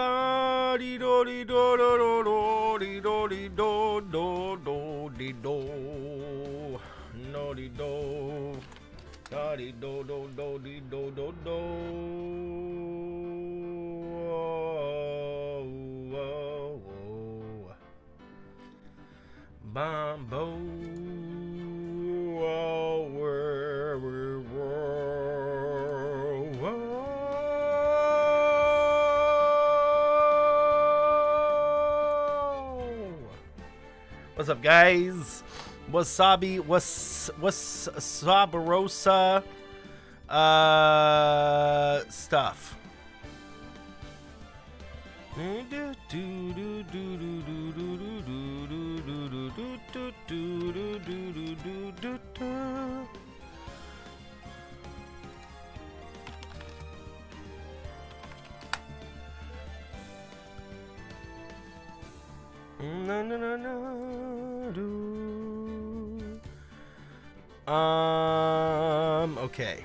ba dee do dee do do do do dee do dee do do do dee do no dee do da dee do do do dee do do do Bumbo What's up, guys? Wasabi, wasabirosa stuff. No, no, no, no. Okay.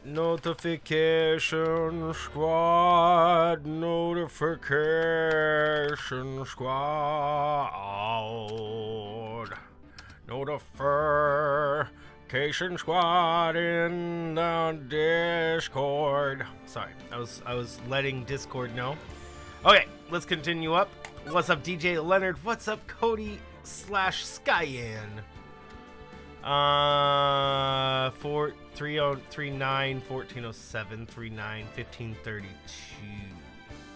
Notification squad, notification squad, notification squad in the Discord. Sorry, I was letting Discord know. Okay, let's continue up. What's up, DJ Leonard? What's up, Cody / Skyan? 3039 1407 39 1532.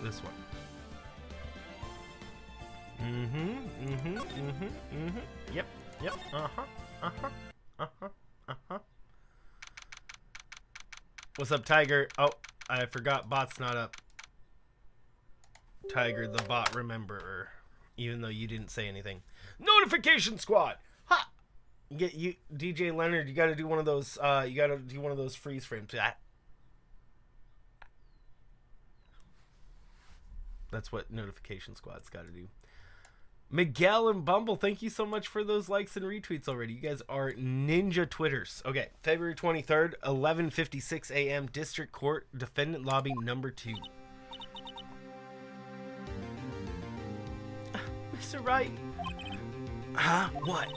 This one. Yep. What's up, Tiger? Oh, I forgot bot's not up. Tiger the bot rememberer, even though you didn't say anything. Notification squad. Ha! You DJ Leonard, you got to do one of those. You got to do one of those freeze frames. That's what notification squad's got to do. Miguel and Bumble, thank you so much for those likes and retweets already. You guys are ninja Twitters. Okay, February 23rd, 11:56 a.m. District Court, Defendant Lobby number 2. Mr. Wright. Huh? What?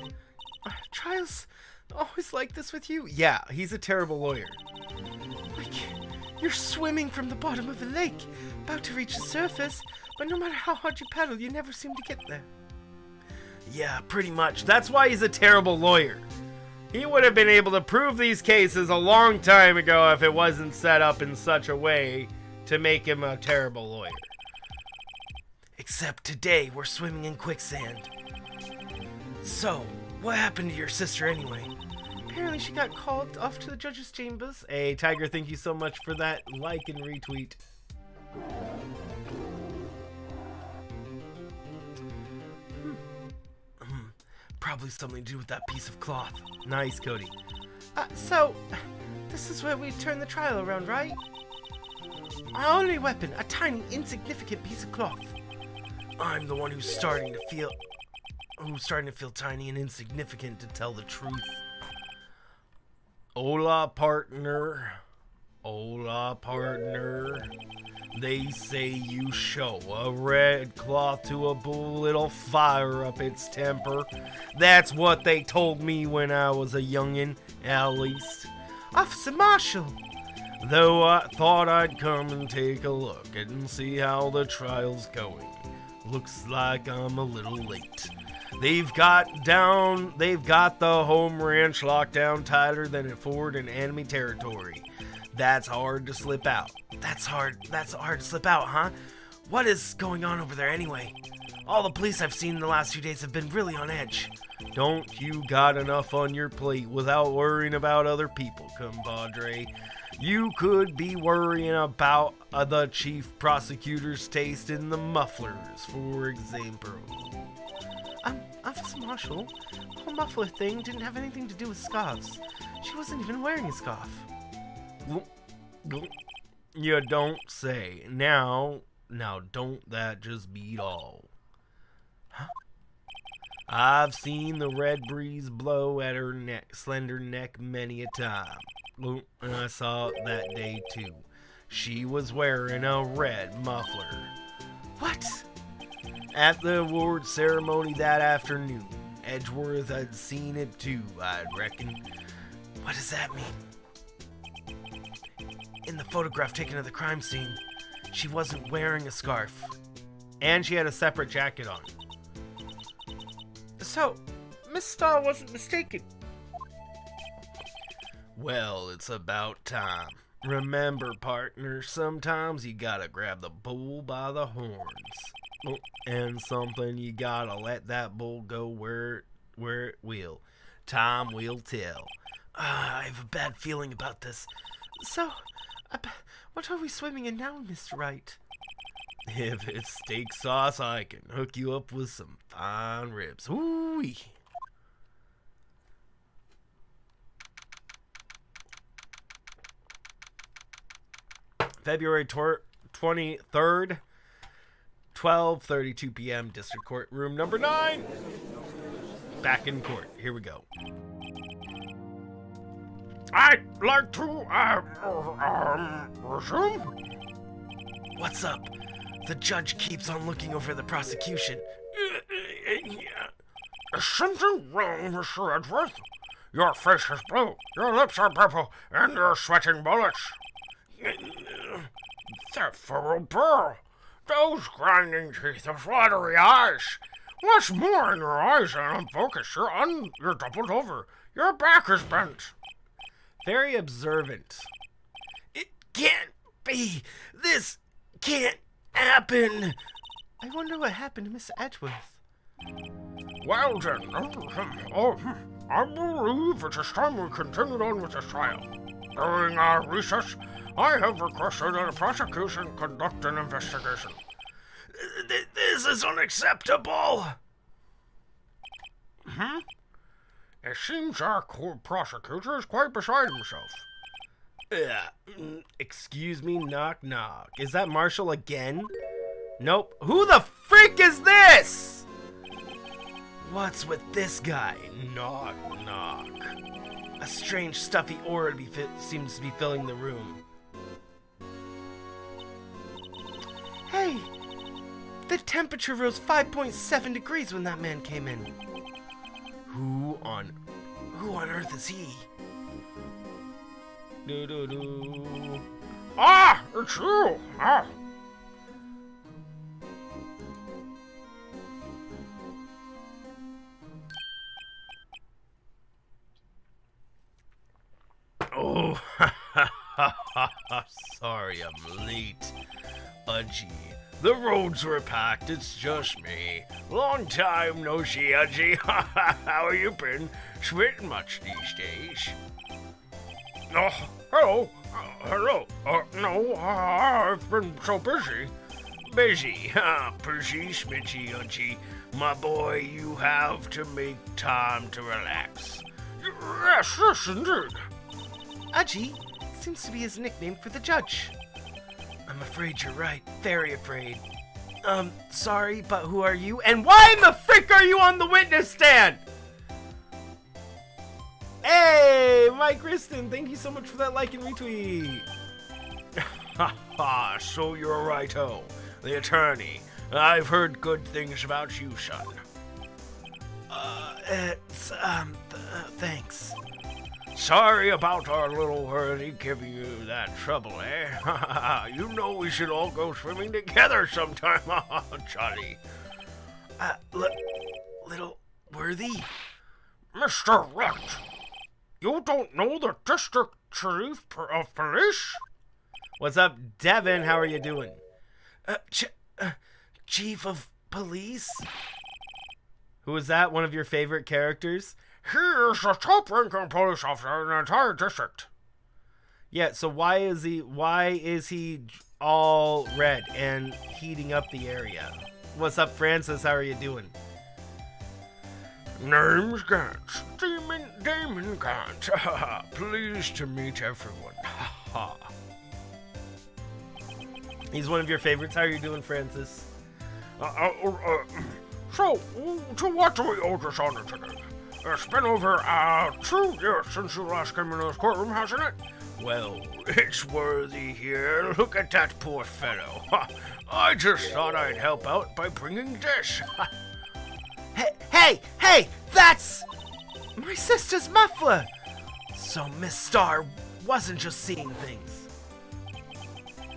Trials always like this with you? Yeah, he's a terrible lawyer. Like, you're swimming from the bottom of a lake, about to reach the surface, but no matter how hard you paddle, you never seem to get there. Yeah, pretty much. That's why he's a terrible lawyer. He would have been able to prove these cases a long time ago if it wasn't set up in such a way to make him a terrible lawyer. Except today, we're swimming in quicksand. So, what happened to your sister anyway? Apparently she got called off to the judge's chambers. Hey, Tiger, thank you so much for that like and retweet. Probably something to do with that piece of cloth. Nice, Cody. So, this is where we turn the trial around, right? Our only weapon, a tiny, insignificant piece of cloth. I'm the one who's starting to feel tiny and insignificant, to tell the truth. Hola, partner. Hola, partner. They say you show a red cloth to a bull, it'll fire up its temper. That's what they told me when I was a youngin', at least. Officer Marshall. Though I thought I'd come and take a look and see how the trial's going. Looks like I'm a little late. They've got the home ranch locked down tighter than a fort in enemy territory. That's hard to slip out. That's hard to slip out, huh? What is going on over there anyway? All the police I've seen in the last few days have been really on edge. Don't you got enough on your plate without worrying about other people, compadre? You could be worrying about the chief prosecutor's taste in the mufflers, for example. Officer Marshall, the whole muffler thing didn't have anything to do with scarves. She wasn't even wearing a scarf. You don't say. Now don't that just beat all? Huh? I've seen the red breeze blow at her slender neck many a time. And I saw that day too. She was wearing a red muffler. What? At the award ceremony that afternoon. Edgeworth had seen it too, I'd reckon. What does that mean? In the photograph taken of the crime scene, she wasn't wearing a scarf. And she had a separate jacket on. So, Miss Stahl wasn't mistaken. Well, it's about time. Remember, partner, sometimes you gotta grab the bull by the horns. Oh, and something you gotta let that bull go where it will. Time will tell. I have a bad feeling about this. So, what are we swimming in now, Mr. Wright? If it's steak sauce, I can hook you up with some fine ribs. Ooh-wee. February 23rd, 12:32 p.m. District Court, room number 9. Back in court. Here we go. I'd like to, resume? What's up? The judge keeps on looking over the prosecution. Is something wrong, Mr. Edgeworth? Your face is blue, your lips are purple, and you're sweating bullets. That furrowed brow, those grinding teeth, those watery eyes. What's more in your eyes are unfocused? You're doubled over. Your back is bent. Very observant. It can't be. This can't happen. I wonder what happened to Mr. Edgeworth. Well then, I believe it is time we continued on with this trial. During our recess, I have requested that the prosecution conduct an investigation. This is unacceptable. It seems our court prosecutor is quite beside himself. Excuse me, knock knock. Is that Marshall again? Nope. Who the freak is this? What's with this guy? Knock knock. A strange stuffy aura seems to be filling the room. Hey! The temperature rose 5.7 degrees when that man came in. Who on earth is he? Ah, it's you! Ah. Oh, sorry I'm late. Udgy. The roads were packed, it's just me. Long time no see, Udgy. How you been? Sweating much these days? Oh, hello. Hello. No, I've been so busy. Busy? Busy, Smitchy, Udgy. My boy, you have to make time to relax. Yes, indeed. Udgy seems to be his nickname for the judge. I'm afraid you're right. Very afraid. Sorry, but who are you? And why in the frick are you on the witness stand? Hey, Mike Kristen, thank you so much for that like and retweet. Ha, so you're righto, the attorney. I've heard good things about you, son. Thanks. Sorry about our little hurdy giving you that trouble, eh? You know we should all go swimming together sometime, Johnny. Little Worthy? Mr. Wright, you don't know the district chief of police? What's up, Devin? How are you doing? Chief of police? Who is that? One of your favorite characters? He is the top-ranking police officer in the entire district. Yeah, so why is he all red and heating up the area? What's up, Francis? How are you doing? Name's Gantz. Damon Gantz. Pleased to meet everyone. He's one of your favorites. How are you doing, Francis? So, to what do we owe this honor today? It's been over 2 years since you last came into this courtroom, hasn't it? Well, it's Worthy here. Look at that poor fellow. I just thought I'd help out by bringing this. Hey! That's my sister's muffler! So Miss Starr wasn't just seeing things.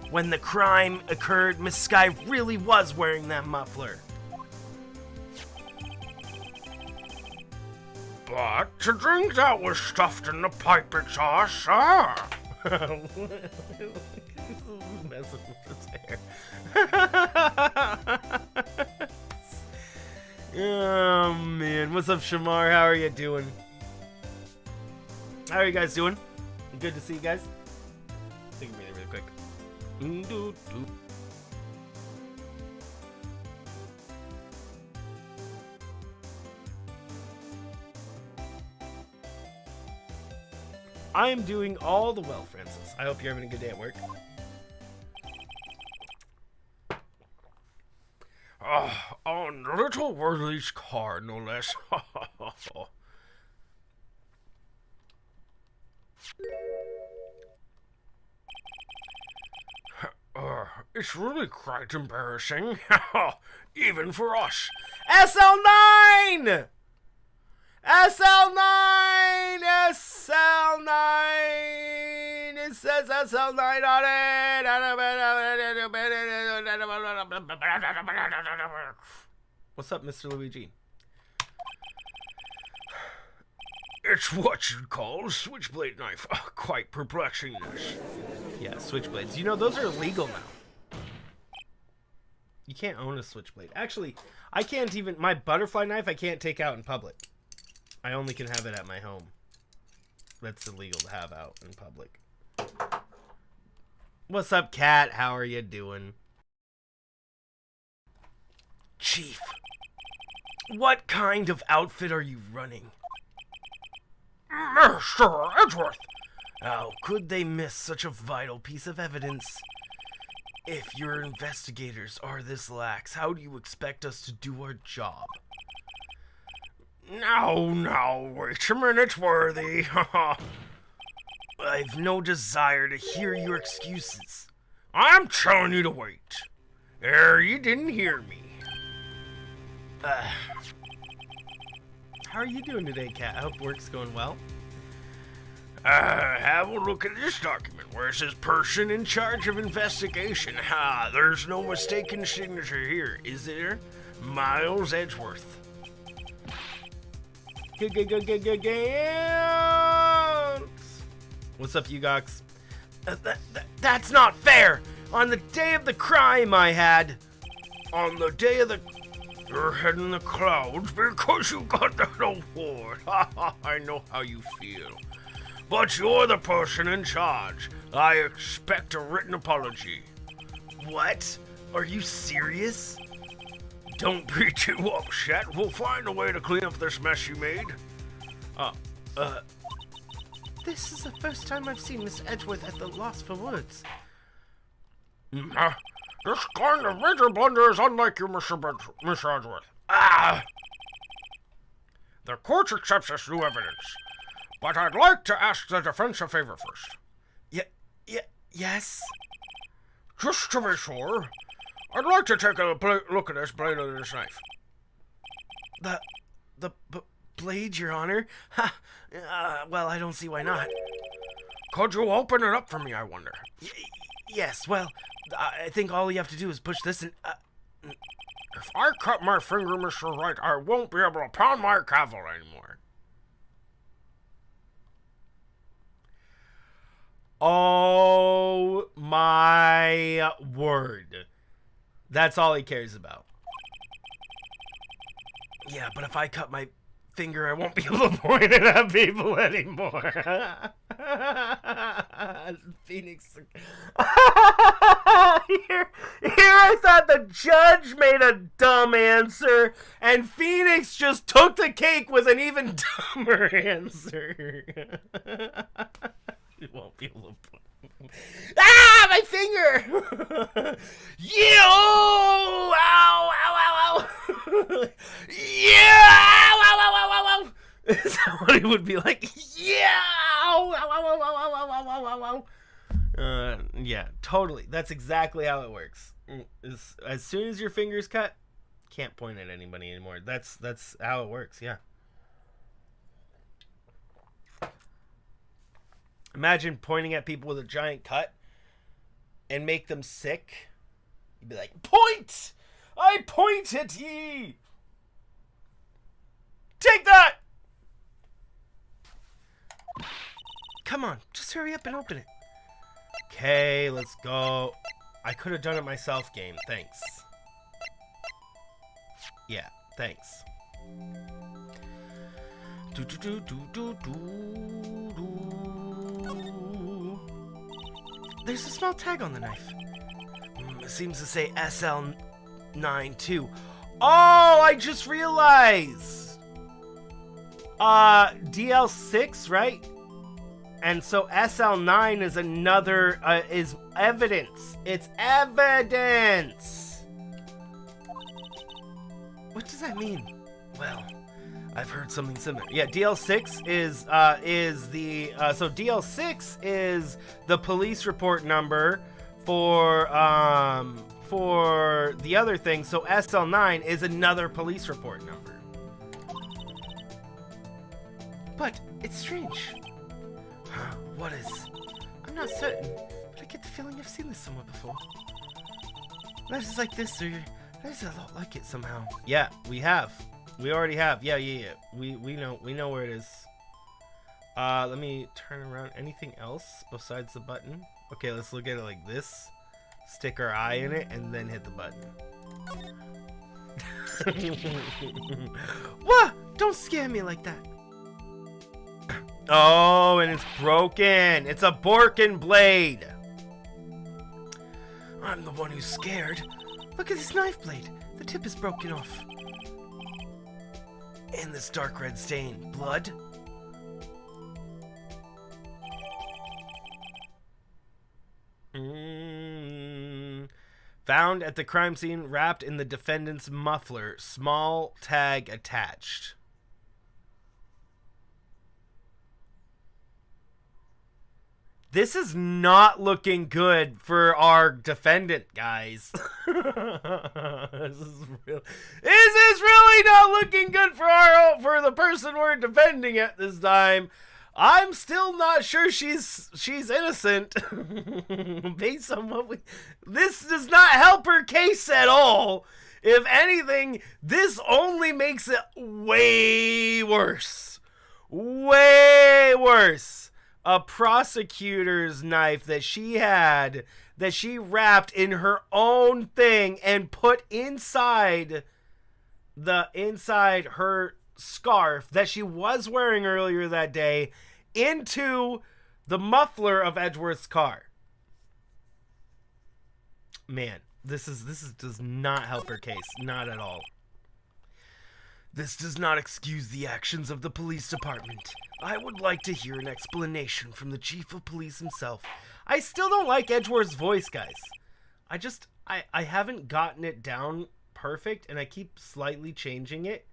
When the crime occurred, Miss Sky really was wearing that muffler. But to drink that was stuffed in the pipe exhaust, sir. Messing with his hair. Oh man, what's up, Shamar? How are you doing? How are you guys doing? Good to see you guys. Take a breather really quick. I am doing all the well, Francis. I hope you're having a good day at work. On little Worthy's car, no less. It's really quite embarrassing, even for us. SL9! SL9! SL9! It says SL9 on it! What's up, Mr. Luigi? It's what you'd call a switchblade knife. Quite perplexing, this. Yeah, switchblades. You know, those are illegal now. You can't own a switchblade. Actually, I can't even... My butterfly knife I can't take out in public. I only can have it at my home. That's illegal to have out in public. What's up, Cat? How are you doing? Chief, what kind of outfit are you running? Mr. Edgeworth! How could they miss such a vital piece of evidence? If your investigators are this lax, how do you expect us to do our job? No, wait a minute, Worthy. I've no desire to hear your excuses. I'm telling you to wait. You didn't hear me. How are you doing today, Kat? I hope work's going well. Have a look at this document where it says person in charge of investigation. There's no mistaken signature here, is there? Miles Edgeworth. Good. What's up, you Gox? That's not fair! On the day of the crime I had... On the day of the... You're head in the clouds because you got that award. I know how you feel. But you're the person in charge. I expect a written apology. What? Are you serious? Don't be too upset. We'll find a way to clean up this mess you made. This is the first time I've seen Miss Edgeworth at the loss for words. This kind of major blunder is unlike you, Miss Edgeworth. The court accepts this new evidence, but I'd like to ask the defense a favor first. Yes? Just to be sure, I'd like to take a look at this blade of this knife. The blade, Your Honor? Well, I don't see why not. Could you open it up for me, I wonder? Yes, well, I think all you have to do is push this and... If I cut my finger, Mr. Wright, I won't be able to pound my gavel anymore. Oh my word. That's all he cares about. Yeah, but if I cut my finger, I won't be able to point it at people anymore. Phoenix. Here I thought the judge made a dumb answer, and Phoenix just took the cake with an even dumber answer. You won't be able to put... my finger! Yeah! Oh! Ow! Yeah! Ow! Somebody would be like, yeah! Ow, ow, ow, ow, ow, ow, ow, ow, ow. Yeah, totally. That's exactly how it works. As soon as your finger's cut, can't point at anybody anymore. That's how it works, yeah. Imagine pointing at people with a giant cut and make them sick. You'd be like, point! I point at ye! Take that! Come on, just hurry up and open it. Okay, let's go. I could have done it myself, game. Thanks. Yeah, thanks. There's a small tag on the knife. It seems to say SL9 too. Oh, I just realized. DL6, right? And so SL9 is another, is evidence. It's evidence. What does that mean? Well, I've heard something similar. Yeah, DL6 is the, so DL6 is the police report number for the other thing. So SL9 is another police report number. But it's strange. What is? I'm not certain, but I get the feeling I've seen this somewhere before. Letters like this are there's a lot like it somehow. Yeah, we have. We already have. Yeah. We know where it is. Let me turn around. Anything else besides the button? Okay, let's look at it like this. Stick our eye in it and then hit the button. What? Don't scare me like that. Oh, and it's broken. It's a Borkin blade. I'm the one who's scared. Look at this knife blade. The tip is broken off. And this dark red stain. Blood? Found at the crime scene, wrapped in the defendant's muffler. Small tag attached. This is not looking good for our defendant, guys. This is really not looking good for the person we're defending at this time. I'm still not sure she's innocent. Based on what this does not help her case at all. If anything, this only makes it way worse. Way worse. A prosecutor's knife that she had, that she wrapped in her own thing and put inside her scarf that she was wearing earlier that day into the muffler of Edgeworth's car. Man, this does not help her case, not at all. This does not excuse the actions of the police department. I would like to hear an explanation from the chief of police himself. I still don't like Edgeworth's voice, guys. I haven't gotten it down perfect, and I keep slightly changing it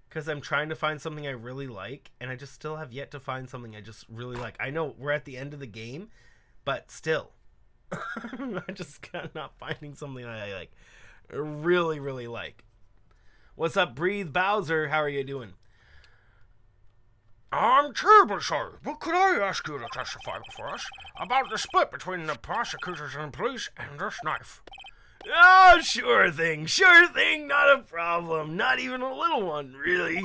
because I'm trying to find something I really like, and I just still have yet to find something I just really like. I know we're at the end of the game, but still. I'm just not finding something I like. Really, really like. What's up, Breathe Bowser? How are you doing? I'm terribly sorry, but could I ask you to testify before us about the split between the prosecutors and police and this knife? Oh, sure thing, not a problem. Not even a little one, really.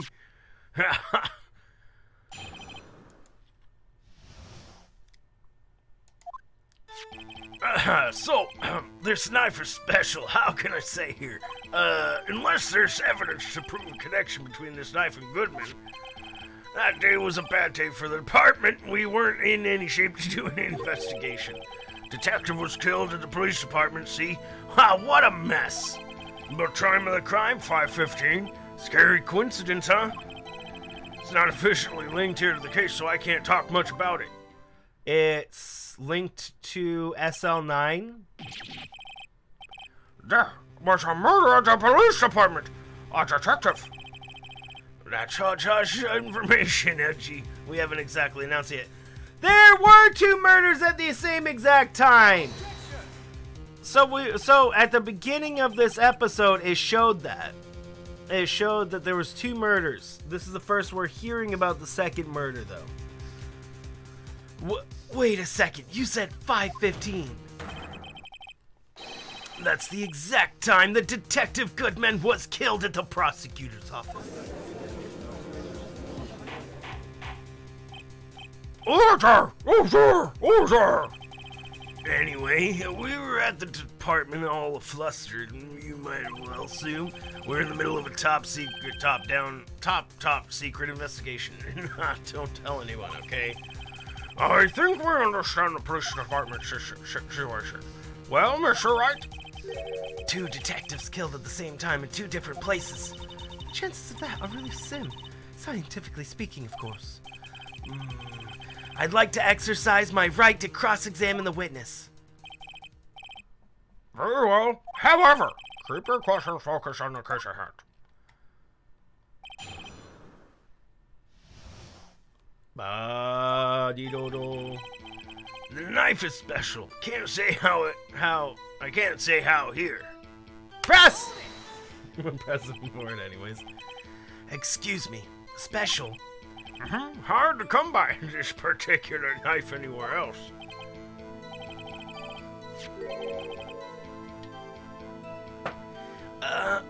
This knife is special. How can I say here? Unless there's evidence to prove a connection between this knife and Goodman. That day was a bad day for the department. We weren't in any shape to do an investigation. Detective was killed at the police department, see? Wow, what a mess. But time of the crime, 5:15. Scary coincidence, huh? It's not officially linked here to the case, so I can't talk much about it. It's linked to SL9. There was a murder at the police department. A detective. That's hush information, Edgy. We haven't exactly announced it yet. There were 2 murders at the same exact time. So at the beginning of this episode, it showed that. It showed that there was 2 murders. This is the first we're hearing about the second murder, though. Wait a second. You said 5:15. That's the exact time that Detective Goodman was killed at the prosecutor's office. Order! Order! Order! Anyway, we were at the department all flustered, and you might well assume we're in the middle of a top secret investigation. Don't tell anyone, okay? I think we understand the police department situation. Well, Mr. Wright? 2 detectives killed at the same time in 2 different places. The chances of that are really slim, scientifically speaking, of course. I'd like to exercise my right to cross-examine the witness. Very well. However, keep your questions focused on the case at hand. Ba-dee-do-do. The knife is special. Can't say how I can't say how here. Press! I'm pressing for it anyways. Excuse me. Special? Hard to come by this particular knife anywhere else.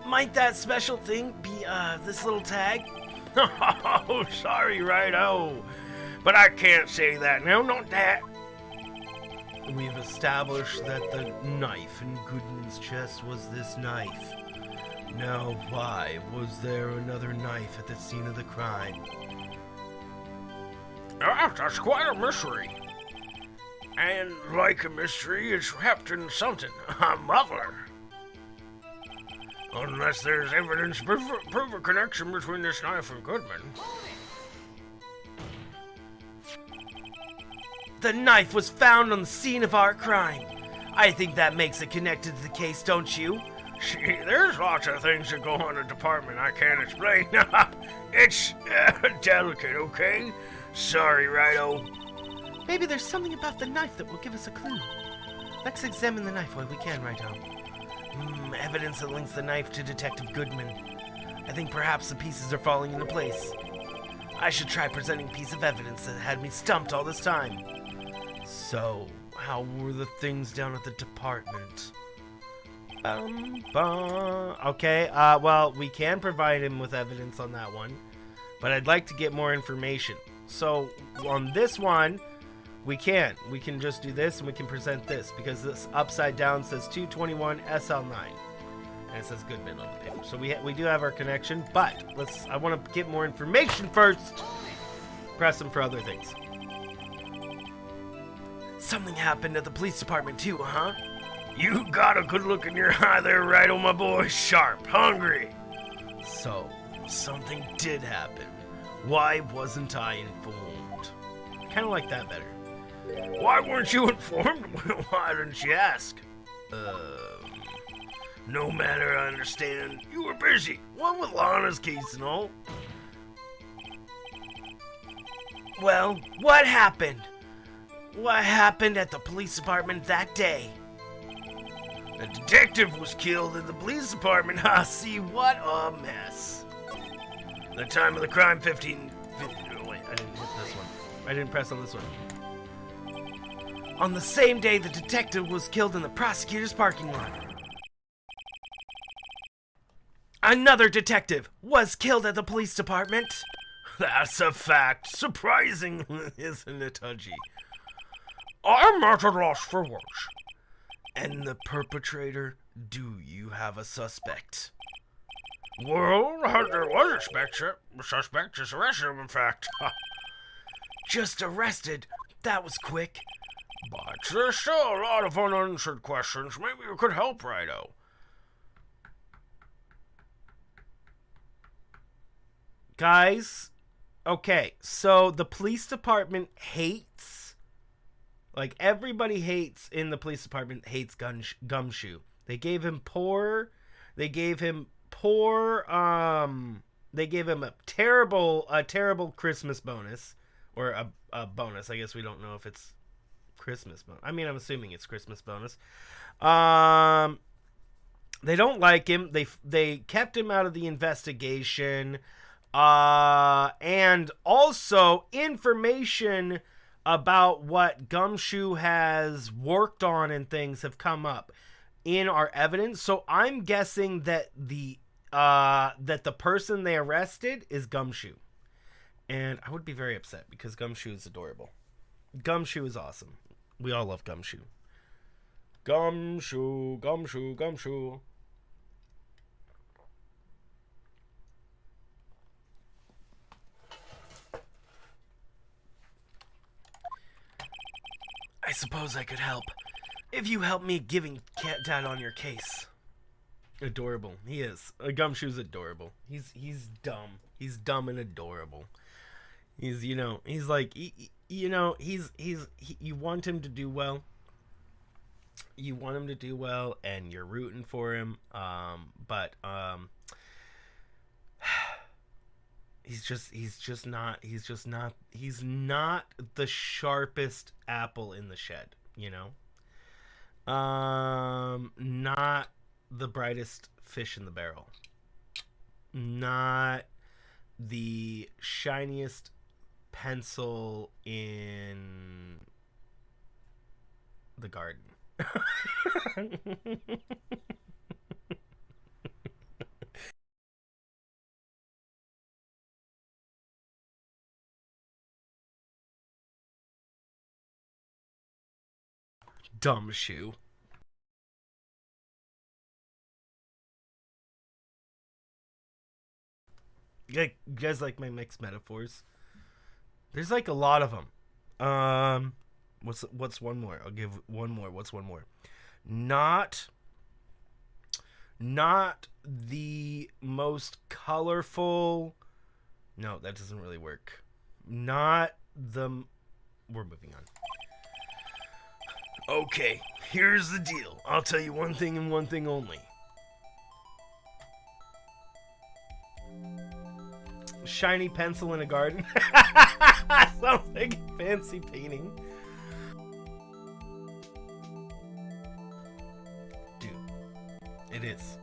Might that special thing be, this little tag? Oh, sorry, Righto. But I can't say that. No, not that. We've established that the knife in Goodman's chest was this knife. Now, why was there another knife at the scene of the crime? That's quite a mystery. And like a mystery, it's wrapped in something. A muffler. Unless there's evidence to prove a connection between this knife and Goodman. The knife was found on the scene of our crime. I think that makes it connected to the case, don't you? See, there's lots of things that go on in the department I can't explain. It's delicate, okay? Sorry, Righto. Maybe there's something about the knife that will give us a clue. Let's examine the knife while we can, Righto. Evidence that links the knife to Detective Goodman. I think perhaps the pieces are falling into place. I should try presenting a piece of evidence that had me stumped all this time. So, how were the things down at the department? Okay, well, we can provide him with evidence on that one, but I'd like to get more information. So, on this one, we can just do this and we can present this, because this upside down says 221 SL9, and it says Goodman on the page. So we do have our connection, but I want to get more information first. Press them for other things. Something happened at the police department too, huh? You got a good look in your eye there, Righto, my boy. Sharp, hungry. So, something did happen. Why wasn't I informed? Kind of like that better. Why weren't you informed? Why didn't you ask? No matter, I understand. You were busy. What with Lana's case and all. Well, what happened? What happened at the police department that day? The detective was killed in the police department. Ah, see, what a mess. The time of the crime, 15... Oh, wait, I didn't hit this one. I didn't press on this one. On the same day, the detective was killed in the prosecutor's parking lot. Another detective was killed at the police department. That's a fact. Surprising, isn't it, Hudgy? I'm at a loss for words. And the perpetrator, do you have a suspect? Well, there was a suspect. Just arrested him, in fact. Just arrested? That was quick. But there's still a lot of unanswered questions. Maybe you could help, Righto. Guys, okay, so the police department hates, like everybody hates in the police department hates Gumshoe. They gave him poor They gave him a terrible Christmas bonus, or a bonus. I guess we don't know if it's Christmas bonus. I mean, I'm assuming it's Christmas bonus. They don't like him. They kept him out of the investigation, and also information about what Gumshoe has worked on and things have come up in our evidence. So I'm guessing that the person they arrested is Gumshoe. And I would be very upset because Gumshoe is adorable. Gumshoe is awesome. We all love Gumshoe. Gumshoe, Gumshoe, Gumshoe. I suppose I could help. If you help me giving Cat Dad on your case. Adorable. He is. Gumshoe's adorable. He's dumb. He's dumb and adorable. He's, he's like, you want him to do well. You want him to do well, and you're rooting for him. But he's not the sharpest apple in the shed, not the brightest fish in the barrel, not the shiniest pencil in the garden. Dumb shoe. You guys like my mixed metaphors? There's like a lot of them. What's one more? I'll give one more. What's one more? Not the most colorful. No, that doesn't really work. We're moving on. Okay, here's the deal. I'll tell you one thing and one thing only. Shiny pencil in a garden. Sounds like a fancy painting. Dude, it is.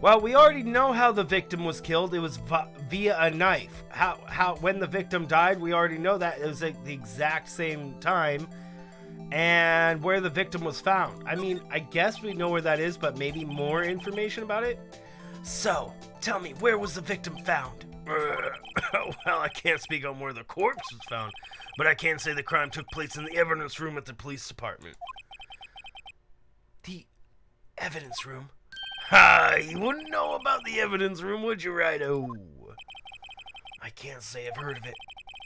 Well, we already know how the victim was killed. It was via a knife. How when the victim died, we already know that. It was at the exact same time. And where the victim was found. I mean, I guess we know where that is, but maybe more information about it. So, tell me, where was the victim found? Well, I can't speak on where the corpse was found, but I can say the crime took place in the evidence room at the police department. The evidence room? Ha! You wouldn't know about the evidence room, would you, Rido? I can't say I've heard of it.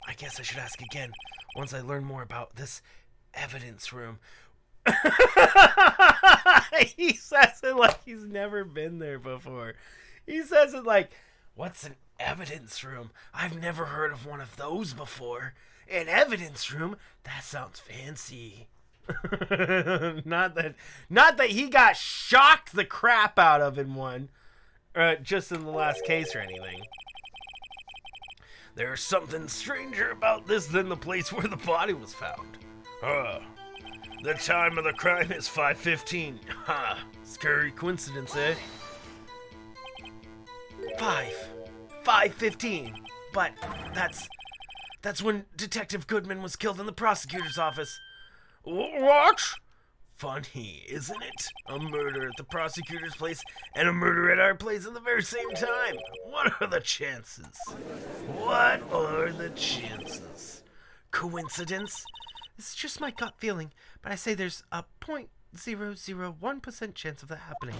I guess I should ask again once I learn more about this evidence room. He says it like he's never been there before. He says it like, what's an evidence room? I've never heard of one of those before. An evidence room? That sounds fancy. Not that he got shocked the crap out of in one, just in the last case or anything. There's something stranger about this than the place where the body was found. The time of the crime is 5:15. Ha! Scary coincidence, eh? 5:15. But that's when Detective Goodman was killed in the prosecutor's office. What? Funny, isn't it? A murder at the prosecutor's place and a murder at our place at the very same time. What are the chances? What are the chances? Coincidence? It's just my gut feeling, but I say there's a 0.001% chance of that happening.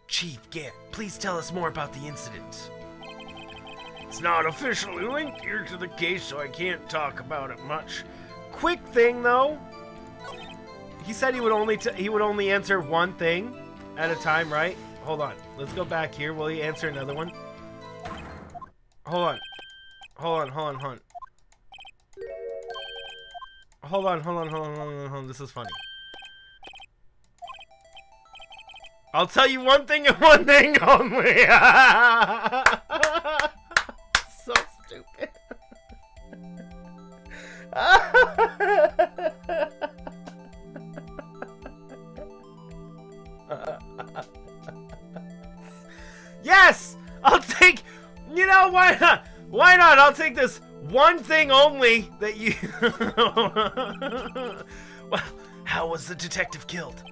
Chief Gant, please tell us more about the incident. It's not officially linked here to the case, so I can't talk about it much. Quick thing, though. He said he would only answer one thing at a time, right? Hold on. Let's go back here. Will he answer another one? Hold on. Hold on. This is funny. I'll tell you one thing and one thing only. So stupid. Yes! I'll take... You know, why not? Why not? I'll take this one thing only that you... Well, how was the detective killed?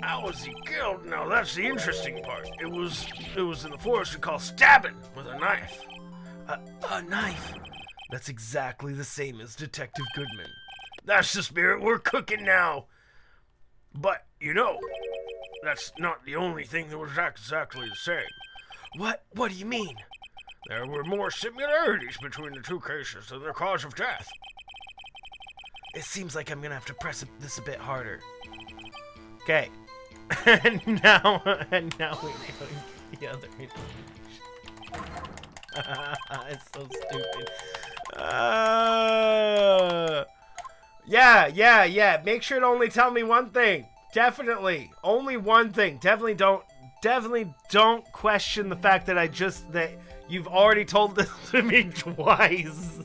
How was he killed? Now that's the interesting part. It was in the forest we call stabbing with a knife. A knife? That's exactly the same as Detective Goodman. That's the spirit we're cooking now. But, you know, that's not the only thing that was exactly the same. What do you mean? There were more similarities between the two cases than their cause of death. It seems like I'm gonna have to press this a bit harder. Okay. and now we're doing the other information. It's so stupid. Yeah. Make sure to only tell me one thing. Definitely. Only one thing. Definitely don't question the fact that that you've already told this to me twice.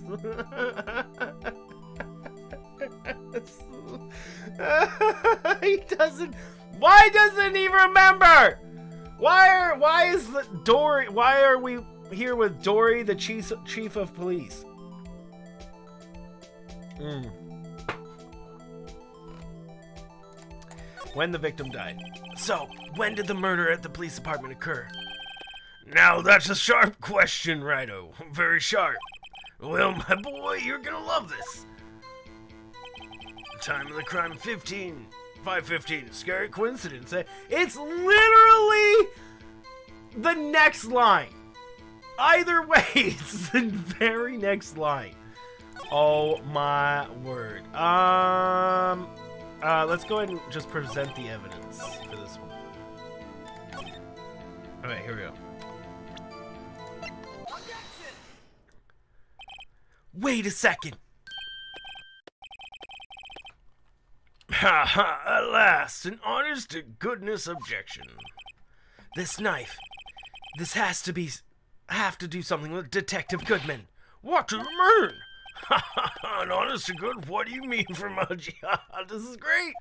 He doesn't. Why doesn't he remember? Why is the Dory? Why are we here with Dory, the chief of police? When the victim died. So, when did the murder at the police department occur? Now that's a sharp question, Righto. Very sharp. Well, my boy, you're gonna love this. Time of the crime, 5:15. Scary coincidence, eh? It's literally the next line. Either way, it's the very next line. Oh my word. Let's go ahead and just present the evidence for this one. Okay, here we go. Wait a second. Ha ha, at last, an honest to goodness objection. This knife. This have to do something with Detective Goodman. What do you mean? Ha ha ha, an honest to good, what do you mean, Mudgy? This is great.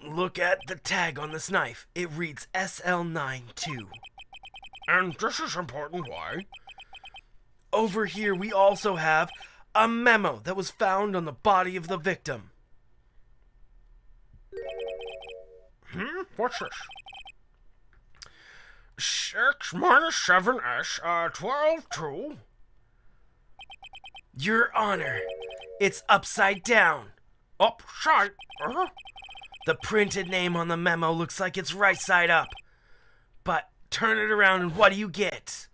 Look at the tag on this knife. It reads SL92. And this is important, why? Over here we also have a memo that was found on the body of the victim. What's this? 6 minus 7s, 12-2. Your Honor, it's upside down. Upside? The printed name on the memo looks like it's right side up. But turn it around and what do you get?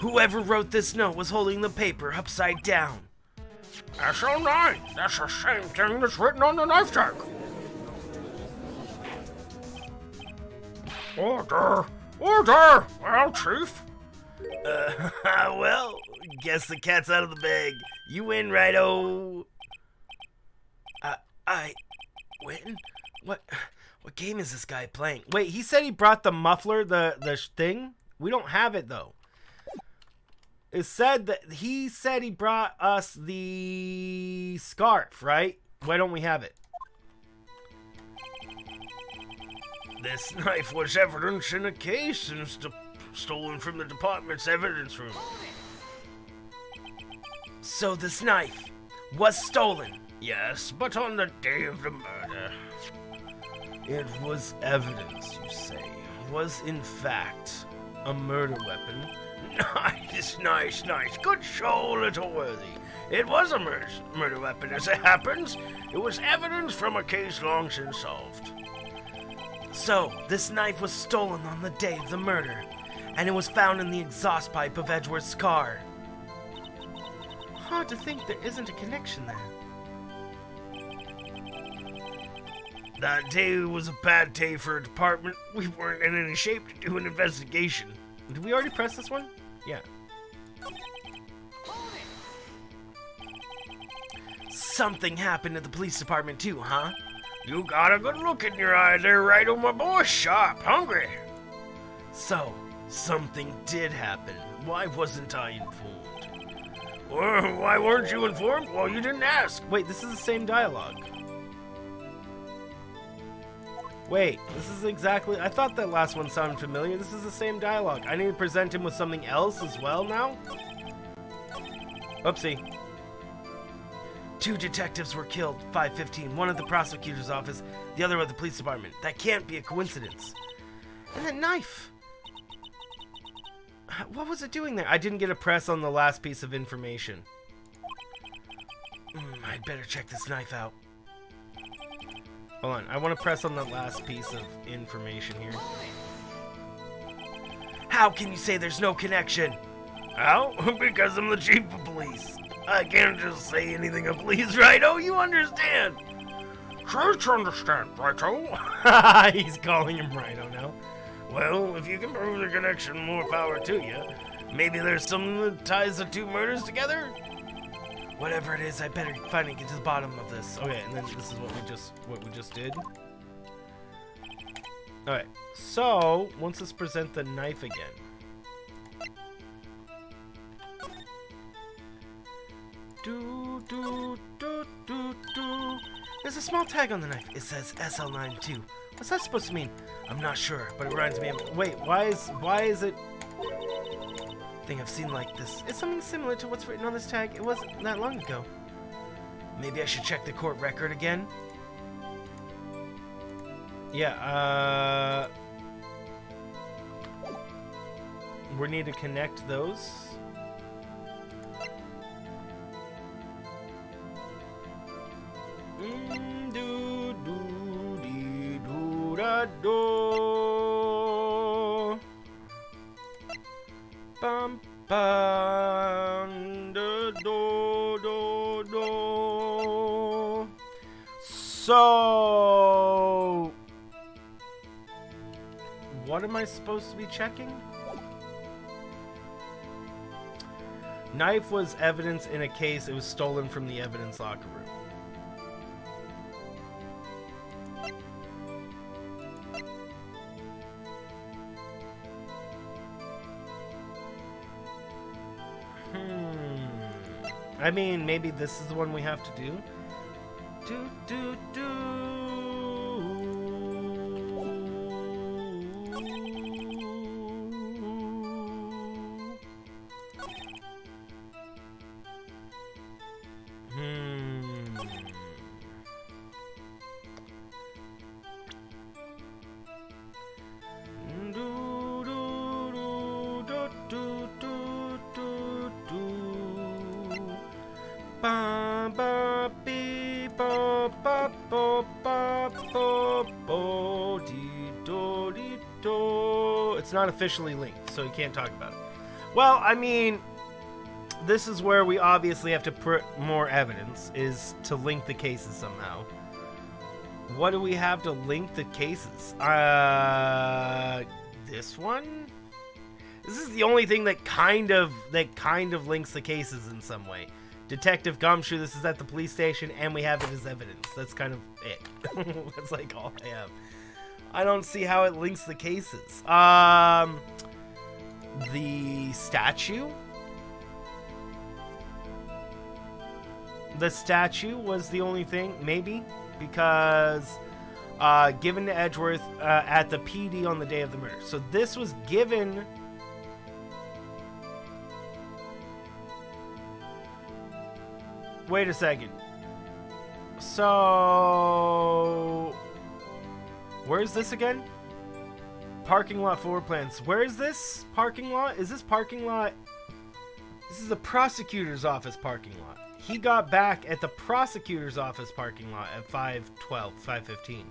Whoever wrote this note was holding the paper upside down. SL9, that's the same thing that's written on the knife tag. Order! Well, Chief? Well, guess the cat's out of the bag. You win, Righto. I win? What game is this guy playing? Wait, he said he brought the muffler, the thing? We don't have it, though. It said that he said he brought us the scarf, right? Why don't we have it? This knife was evidence in a case and stolen from the department's evidence room. So this knife was stolen? Yes, but on the day of the murder. It was evidence, you say. Was in fact a murder weapon. Nice. Good show, little worthy. It was a murder weapon, as it happens. It was evidence from a case long since solved. So, this knife was stolen on the day of the murder, and it was found in the exhaust pipe of Edgeworth's car. Hard to think there isn't a connection there. That day was a bad day for a department. We weren't in any shape to do an investigation. Did we already press this one? Yeah. Something happened at the police department too, huh? You got a good look in your eye there, right? My boy's sharp, hungry. So, something did happen. Why wasn't I informed? Well, why weren't you informed? Well, you didn't ask. Wait, this is the same dialogue. Wait, this is exactly... I thought that last one sounded familiar. This is the same dialogue. I need to present him with something else as well now? Oopsie. 2 detectives were killed, 5:15. One at the prosecutor's office, the other at the police department. That can't be a coincidence. And that knife! What was it doing there? I didn't get a press on the last piece of information. I'd better check this knife out. Hold on, I want to press on the last piece of information here. How can you say there's no connection? How? Because I'm the chief of police. I can't just say anything of police, righto? You understand? Try to understand, righto? He's calling him righto now. Well, if you can prove the connection, more power to you. Maybe there's something that ties the 2 murders together? Whatever it is, I better finally get to the bottom of this. Okay, and then this is what we just did. Alright, so once let's present the knife again. There's a small tag on the knife. It says SL92. What's that supposed to mean? I'm not sure, but it reminds me of... Wait, why is it... Thing I've seen like this. It's something similar to what's written on this tag. It wasn't that long ago. Maybe I should check the court record again. Yeah, we need to connect those. Bum bum do do do. So, what am I supposed to be checking? Knife was evidence in a case. It was stolen from the evidence locker room. I mean, maybe this is the one we have to do. It's not officially linked, so you can't talk about it. Well, I mean, this is where we obviously have to put more evidence, is to link the cases somehow. What do we have to link the cases? This one? This is the only thing that kind of links the cases in some way. Detective Gumshoe, this is at the police station, and we have it as evidence. That's kind of it. That's like all I have. I don't see how it links the cases. The statue? The statue was the only thing, maybe, because given to Edgeworth at the PD on the day of the murder. So this was given... Wait a second. So... Where's this again? Parking lot floor plans. Where is this parking lot? Is this parking lot? This is the prosecutor's office parking lot. He got back at the prosecutor's office parking lot at 5:12, 5:15.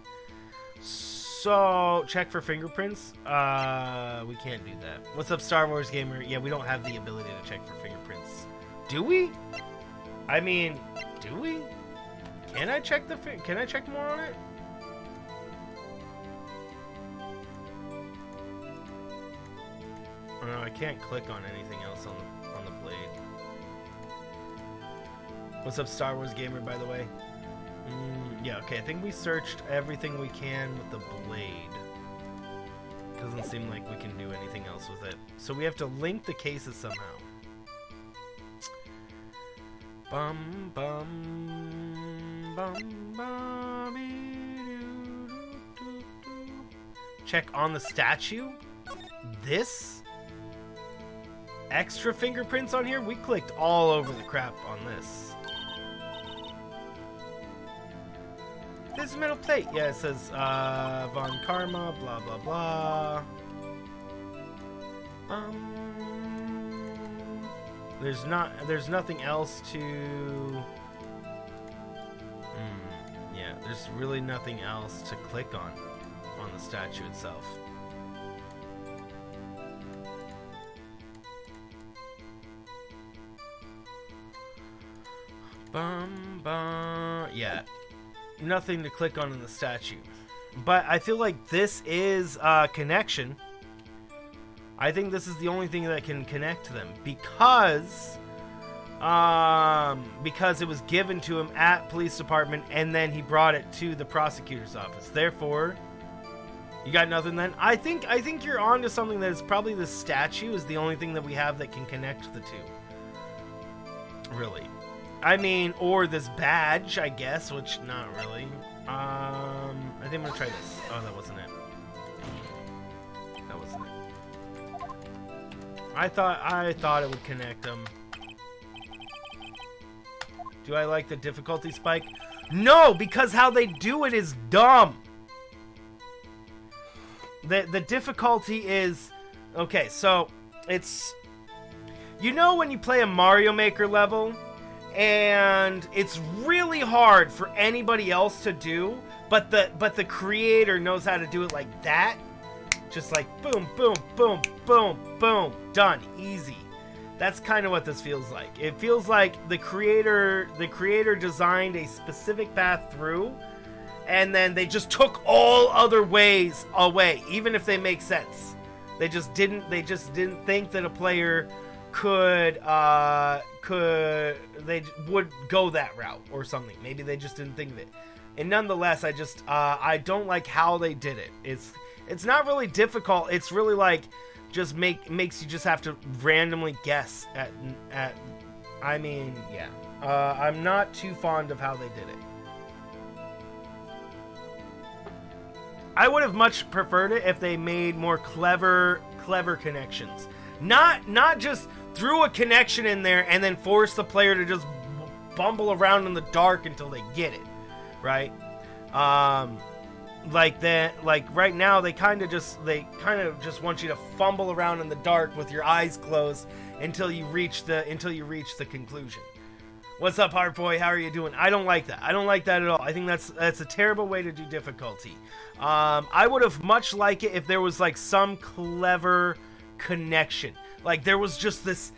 So, check for fingerprints. We can't do that. What's up, Star Wars Gamer? Yeah, we don't have the ability to check for fingerprints. Do we? I mean, do we? Can I check more on it? no, I can't click on anything else on the blade. What's up, Star Wars Gamer, by the way? Yeah, okay, I think we searched everything we can with the blade. Doesn't seem like we can do anything else with it. So we have to link the cases somehow. Bum bum bum bum. Check on the statue. This extra fingerprints on here. We clicked all over the crap on this. This metal plate. Yeah, it says Von Karma. Blah blah blah. There's nothing else to. Yeah, there's really nothing else to click on the statue itself. Yeah, nothing to click on in the statue. But I feel like this is a connection. I think this is the only thing that can connect them because it was given to him at police department and then he brought it to the prosecutor's office. Therefore, you got nothing then? I think you're on to something that is probably the statue is the only thing that we have that can connect the two. Really. I mean, or this badge, I guess, which not really. I think I'm gonna try this. Oh, that wasn't it. That wasn't it. I thought it would connect them. Do I like the difficulty spike? No, because how they do it is dumb. The difficulty is okay, so it's, you know, when you play a Mario Maker level and it's really hard for anybody else to do, but the creator knows how to do it like that. Just like boom, boom, boom, boom, boom, done, easy. That's kind of what this feels like. It feels like the creator designed a specific path through, and then they just took all other ways away, even if they make sense. They just didn't think that a player they would go that route or something. Maybe they just didn't think of it. And nonetheless, I don't like how they did it. It's not really difficult. It's really like just makes you just have to randomly guess at I mean, yeah. I'm not too fond of how they did it. I would have much preferred it if they made more clever connections. Not just threw a connection in there and then force the player to just bumble around in the dark until they get it, right? Like right now they kind of just want you to fumble around in the dark with your eyes closed until you reach the conclusion. What's up, Heart Boy? How are you doing? I don't like that. I don't like that at all. I think that's a terrible way to do difficulty. I would have much liked it if there was like some clever connection. Like there was just this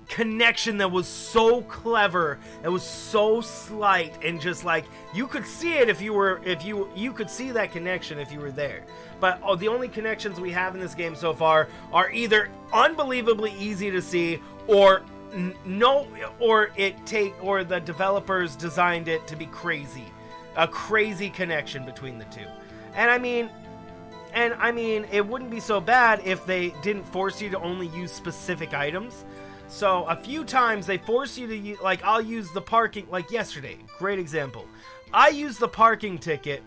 connection that was so clever, it was so slight, and just like you could see it if you could see that connection if you were there. But the only connections we have in this game so far are either unbelievably easy to see or or the developers designed it to be crazy, a crazy connection between the two. And I mean, it wouldn't be so bad if they didn't force you to only use specific items. So a few times they force you to use, like I'll use the parking, like yesterday, great example. I used the parking ticket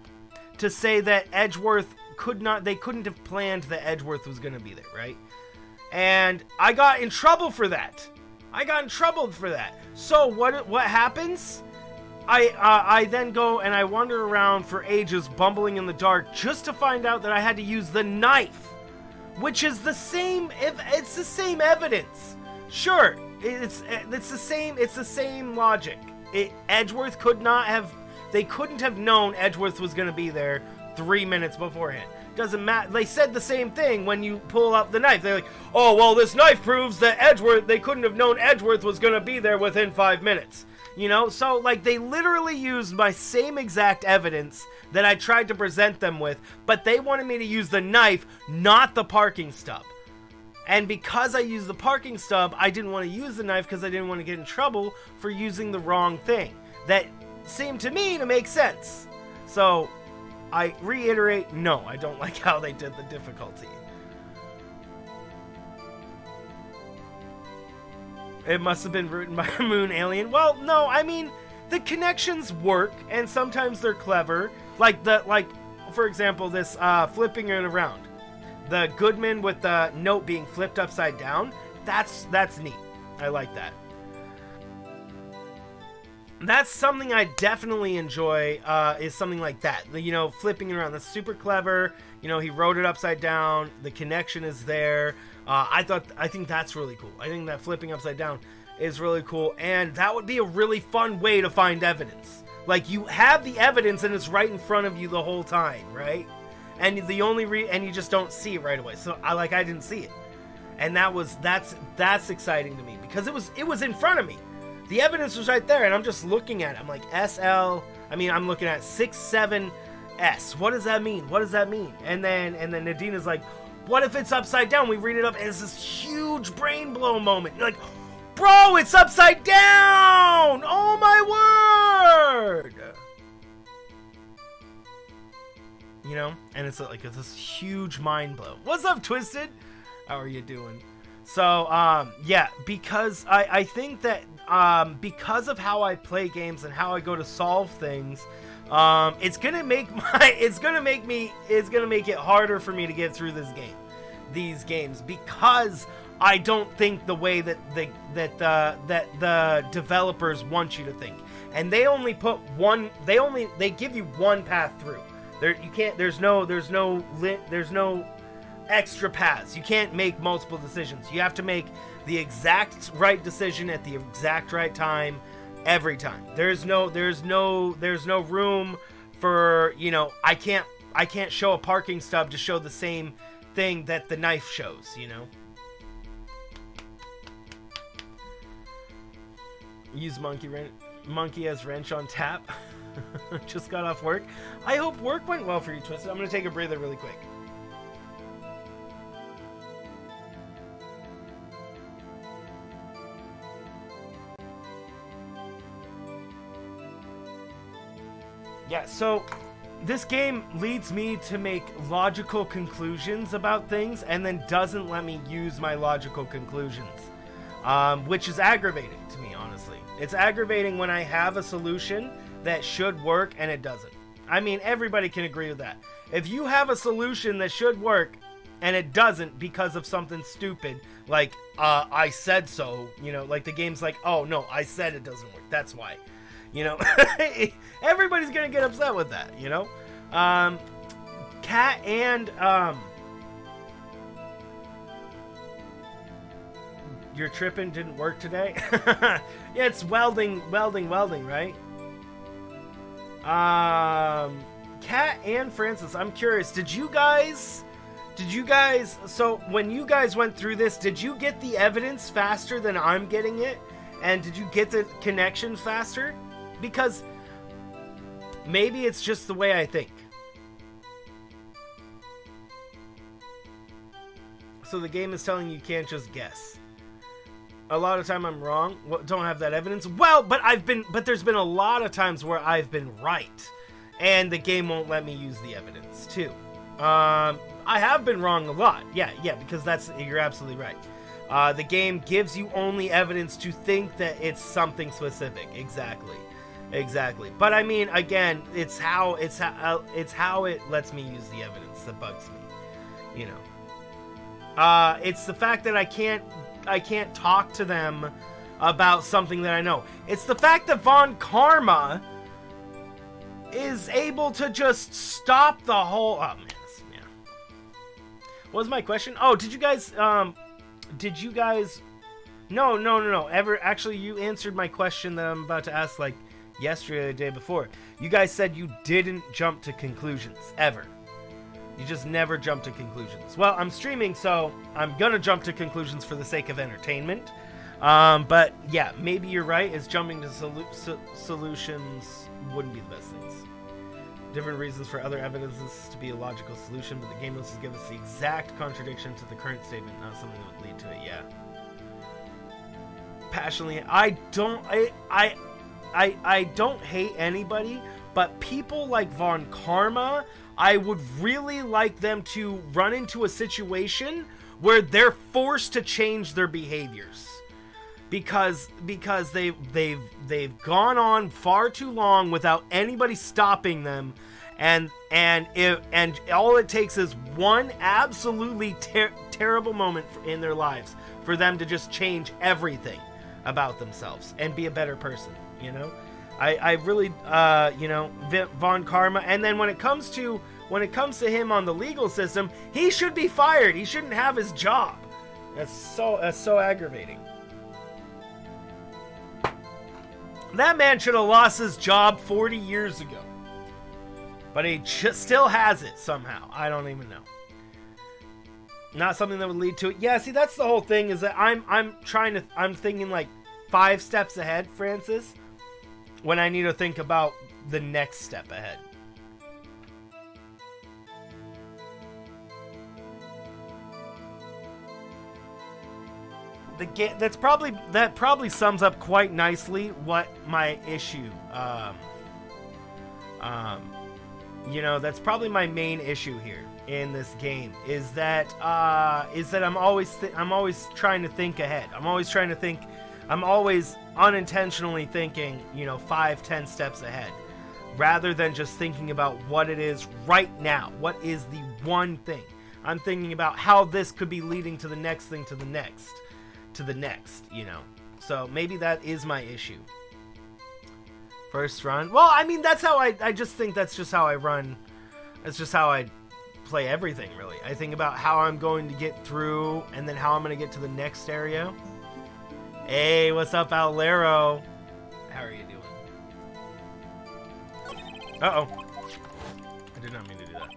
to say that Edgeworth they couldn't have planned that Edgeworth was going to be there, right? And I got in trouble for that. So what happens? I then go and I wander around for ages, bumbling in the dark, just to find out that I had to use the knife, which is the same. It's the same evidence. Sure, it's the same logic. Edgeworth they couldn't have known Edgeworth was going to be there 3 minutes beforehand. Doesn't matter. They said the same thing when you pull up the knife. They're like, oh, well, this knife proves that they couldn't have known Edgeworth was going to be there within 5 minutes. You know? So, like, they literally used my same exact evidence that I tried to present them with, but they wanted me to use the knife, not the parking stub. And because I used the parking stub, I didn't want to use the knife because I didn't want to get in trouble for using the wrong thing. That seemed to me to make sense. So, I reiterate, no, I don't like how they did the difficulty. It must have been written by a moon alien. Well, no, I mean, the connections work, and sometimes they're clever. Like, for example, this flipping it around. The Goodman with the note being flipped upside down, that's neat. I like that. That's something I definitely enjoy, is something like that. You know, flipping it around, that's super clever. You know, he wrote it upside down. The connection is there. I think that's really cool. I think that flipping upside down is really cool. And that would be a really fun way to find evidence. Like, you have the evidence and it's right in front of you the whole time, right? And and you just don't see it right away. So I didn't see it. And that's exciting to me because it was in front of me. The evidence was right there, and I'm just looking at it. I'm like, I'm looking at 67S. What does that mean? What does that mean? And then Nadine is like, what if it's upside down? We read it up, and it's this huge brain blow moment. You're like, bro, it's upside down! Oh my word! You know? And it's this huge mind blow. What's up, Twisted? How are you doing? So, yeah, because I think that because of how I play games and how I go to solve things, it's gonna make it harder for me to get through these games, because I don't think the way that the developers want you to think, and they only put one. They give you one path through. There's no extra paths. You can't make multiple decisions. You have to make the exact right decision at the exact right time every time. There's no room for, you know, I can't show a parking stub to show the same thing that the knife shows, you know. Use monkey as wrench on tap. Just got off work. I hope work went well for you, Twisted. I'm gonna take a breather really quick. Yeah, so this game leads me to make logical conclusions about things and then doesn't let me use my logical conclusions, which is aggravating to me, honestly. It's aggravating when I have a solution that should work and it doesn't. I mean, everybody can agree with that. If you have a solution that should work and it doesn't because of something stupid, like, I said so, you know, like the game's like, oh no, I said it doesn't work, that's why. You know, everybody's gonna get upset with that, you know? Cat and, your tripping didn't work today? Yeah, it's welding, right? Cat and Francis, I'm curious, did you guys, so when you guys went through this, did you get the evidence faster than I'm getting it? And did you get the connection faster? Because maybe it's just the way I think. So the game is telling you can't just guess. A lot of time I'm wrong. Don't have that evidence. Well, but there's been a lot of times where I've been right, and the game won't let me use the evidence too. I have been wrong a lot. Yeah, because you're absolutely right. The game gives you only evidence to think that it's something specific. Exactly. But I mean, again, it's how it lets me use the evidence that bugs me. You know, it's the fact that I can't talk to them about something that I know. It's the fact that Von Karma is able to just stop the whole. Oh man, yeah. What was my question? Oh, did you guys? No. Actually, you answered my question that I'm about to ask, like, yesterday or the day before. You guys said you didn't jump to conclusions, ever. You just never jump to conclusions. Well, I'm streaming, so I'm gonna jump to conclusions for the sake of entertainment. But yeah, maybe you're right, is jumping to solutions wouldn't be the best things. different reasons for other evidences to be a logical solution, but the game notes give us the exact contradiction to the current statement, not something that would lead to it. Yeah. Passionately, I don't hate anybody, but people like Von Karma, I would really like them to run into a situation where they're forced to change their behaviors. Because they've gone on far too long without anybody stopping them, and all it takes is one absolutely terrible moment in their lives for them to just change everything about themselves and be a better person. You know, I really Von Karma, and then when it comes to him on the legal system, he should be fired. He shouldn't have his job. That's so aggravating. That man should have lost his job 40 years ago. But he still has it somehow. I don't even know. Not something that would lead to it. Yeah, see, that's the whole thing, is that I'm thinking like 5 steps ahead, Francis, when I need to think about the next step ahead. That probably sums up quite nicely what my issue. That's probably my main issue here in this game is that I'm always trying to think ahead. I'm always unintentionally thinking, 5-10 steps ahead, rather than just thinking about what it is right now. What is the one thing? I'm thinking about how this could be leading to the next thing, to the next. So maybe that is my issue. First run. Well, I mean, that's how I just think that's just how I run. That's just how I play everything, really. I think about how I'm going to get through, and then how I'm going to get to the next area. Hey, what's up, Owlero? How are you doing? Uh-oh. I did not mean to do that.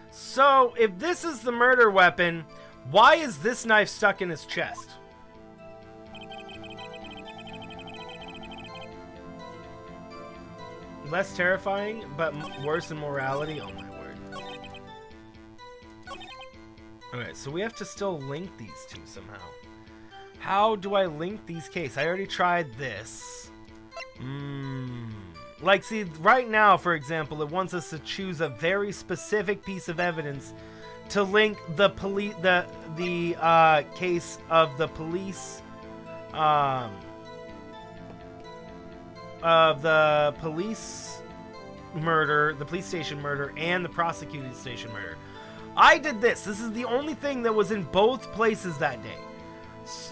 So, if this is the murder weapon, why is this knife stuck in his chest? Less terrifying, but worse in morality? Oh my word. Okay, so we have to still link these two somehow. How do I link these cases? I already tried this. Like, see, right now, for example, it wants us to choose a very specific piece of evidence to link the case of the police, murder, the police station murder, and the prosecuted station murder. I did this. This is the only thing that was in both places that day.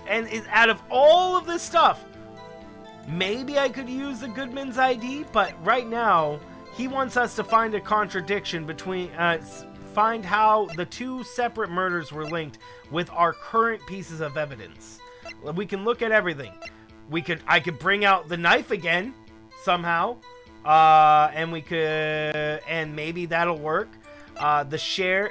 And out of all of this stuff, maybe I could use the Goodman's ID, but right now, he wants us to find a contradiction between, find how the two separate murders were linked with our current pieces of evidence. We can look at everything. I could bring out the knife again, somehow, and maybe that'll work. The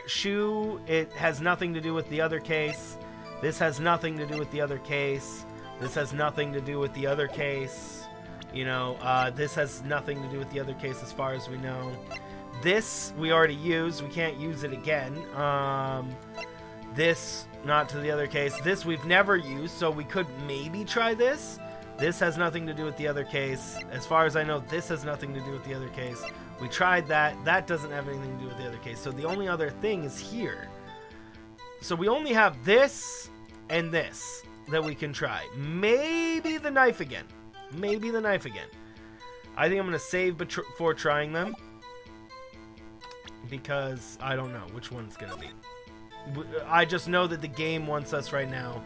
shoe, it has nothing to do with the other case. This has nothing to do with the other case. This has nothing to do with the other case. This has nothing to do with the other case as far as we know. This we already used. We can't use it again. This, not to the other case. This we've never used, so we could maybe try this. This has nothing to do with the other case. As far as I know, this has nothing to do with the other case. We tried that. That doesn't have anything to do with the other case. So the only other thing is here. So we only have this and this that we can try. Maybe the knife again. Maybe the knife again. I think I'm going to save before trying them, because I don't know which one it's going to be. I just know that the game wants us right now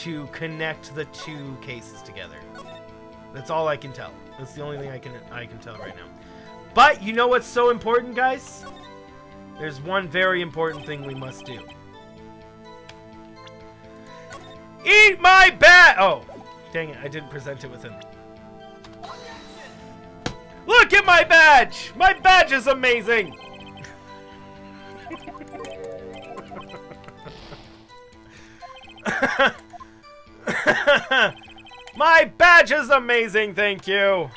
to connect the two cases together. That's all I can tell. That's the only thing I can tell right now. But you know what's so important, guys? There's one very important thing we must do. Eat my bat! Oh, dang it, I didn't present it with him. Look at my badge! My badge is amazing! My badge is amazing, thank you!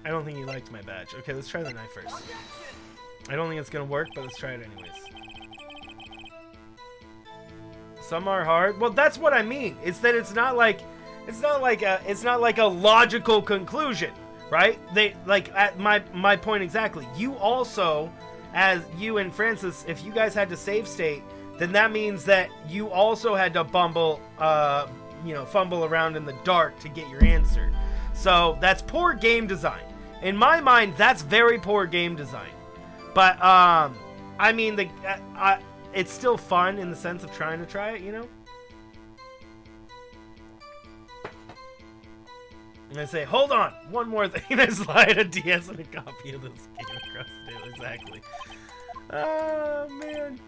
I don't think he liked my badge. Okay, let's try the knife first. I don't think it's gonna work, but let's try it anyways. Some are hard. Well, that's what I mean. It's that it's not like a logical conclusion, right? They like at my point exactly. You also, as you and Francis, if you guys had to save state, then that means that you also had to fumble around in the dark to get your answer. So that's poor game design. In my mind, that's very poor game design. But I mean, it's still fun in the sense of trying to try it, you know? And I say, hold on, one more thing. I slide a DS and a copy of this game across the table. Exactly. Oh, man.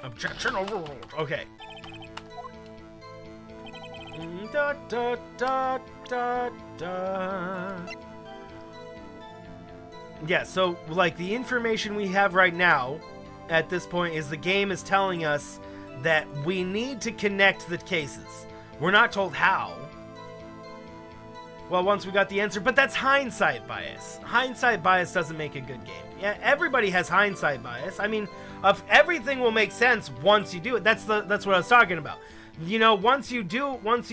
Objection overruled. Okay. Da, da, da, da, da. Yeah, so, like, the information we have right now at this point is the game is telling us that we need to connect the cases. We're not told how. Well, once we got the answer, but that's hindsight bias. Hindsight bias doesn't make a good game. Yeah, everybody has hindsight bias. I mean, everything will make sense once you do it. That's what I was talking about. You know, once you do what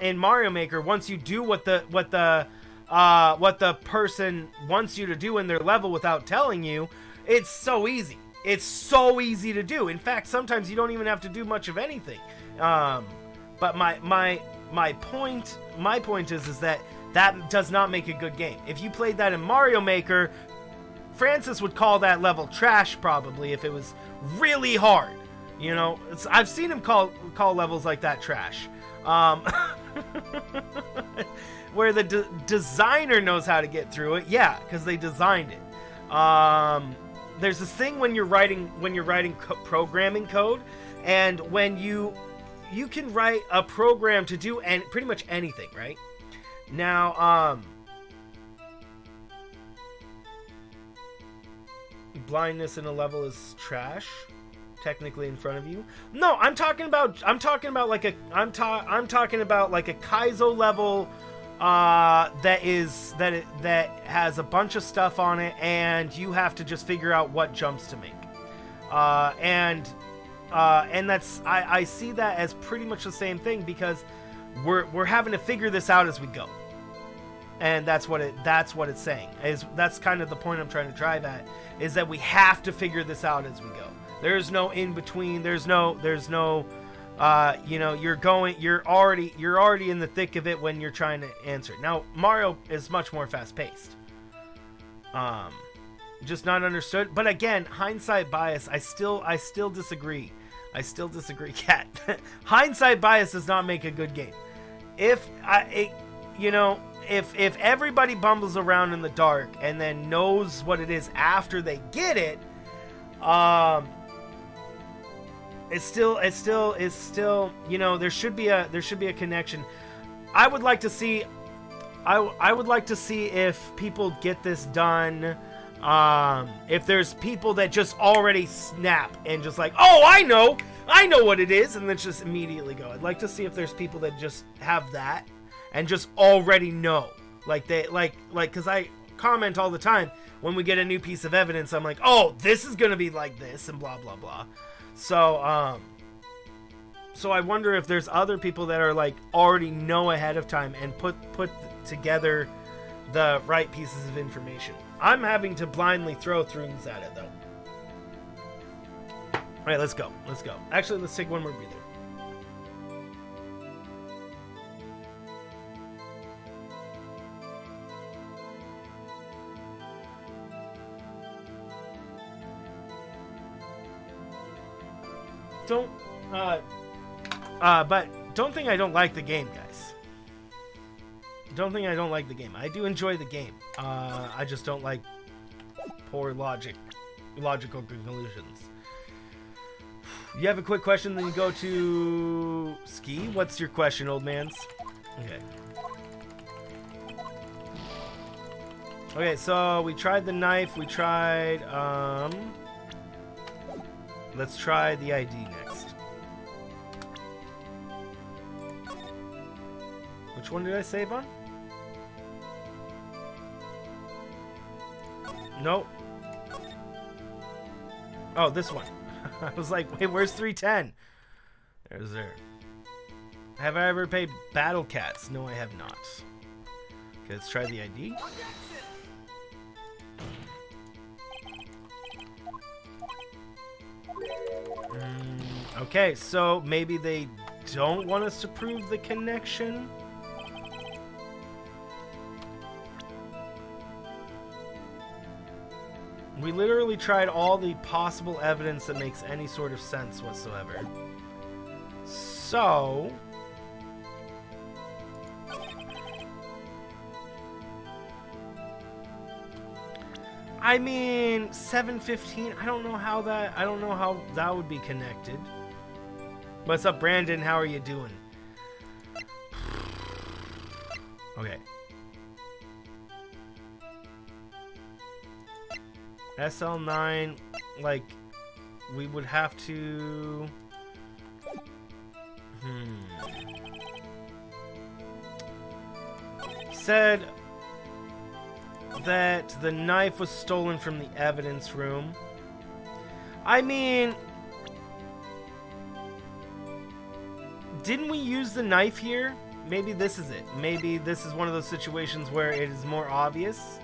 in Mario Maker, once you do what the person wants you to do in their level without telling you, it's so easy. It's so easy to do. In fact, sometimes you don't even have to do much of anything. But my point is that does not make a good game. If you played that in Mario Maker, Francis would call that level trash probably if it was really hard. You know, I've seen him call levels like that trash. Where the designer knows how to get through it, yeah, because they designed it. There's this thing when you're writing programming code, and when you can write a program to do pretty much anything, right? Now, blindness in a level is trash. Technically in front of you. No, I'm talking about like a Kaizo level that has a bunch of stuff on it, and you have to just figure out what jumps to make. And that's I see that as pretty much the same thing, because we're having to figure this out as we go. And that's what it's saying. That's kind of the point I'm trying to drive at, is that we have to figure this out as we go. There's no in between. There's no you're already in the thick of it when you're trying to answer. Now, Mario is much more fast paced. Just not understood. But again, hindsight bias, I still disagree. Cat. Hindsight bias does not make a good game. If everybody bumbles around in the dark and then knows what it is after they get it, it's still, you know, there should be a connection. I would like to see if people get this done. If there's people that just already snap and just like, oh, I know what it is, and then just immediately go. I'd like to see if there's people that just have that and just already know, because I comment all the time when we get a new piece of evidence. I'm like, oh, this is gonna be like this, and blah blah blah. So I wonder if there's other people that are like already know ahead of time and put together the right pieces of information. I'm having to blindly throw things at it though. All right, let's go. Actually, let's take one more breather. But don't think I don't like the game, guys. Don't think I don't like the game. I do enjoy the game. I just don't like poor logical conclusions. You have a quick question, then you go to Ski. What's your question, old mans? Okay, so we tried the knife. We tried, let's try the ID next. Which one did I save on? Nope. Oh, this one. I was like, wait, where's 310? There's there. Have I ever played Battle Cats? No, I have not. Okay, let's try the ID. Okay, so maybe they don't want us to prove the connection. We literally tried all the possible evidence that makes any sort of sense whatsoever. So... I mean, 7:15, I don't know how that would be connected. What's up, Brandon? How are you doing? Okay. SL9, like, we would have to... Said that the knife was stolen from the evidence room. I mean... Didn't we use the knife here? Maybe this is it. Maybe this is one of those situations where it is more obvious.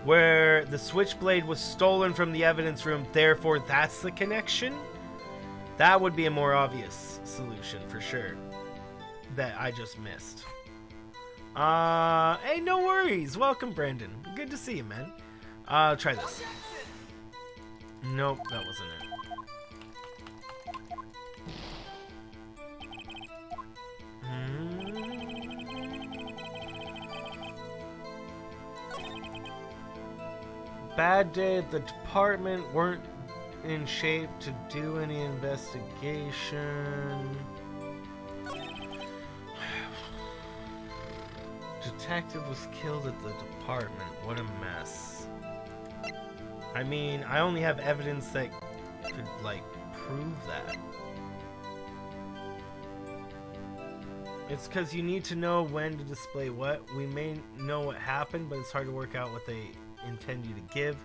Where the switchblade was stolen from the evidence room, therefore that's the connection? That would be a more obvious solution for sure. That I just missed. Hey, no worries. Welcome, Brandon. Good to see you, man. Try this. Nope, that wasn't it. Bad day at the department, weren't in shape to do any investigation. Detective was killed at the department. What a mess. I mean, I only have evidence that could, like, prove that. It's because you need to know when to display what. We may know what happened, but it's hard to work out what they intend you to give.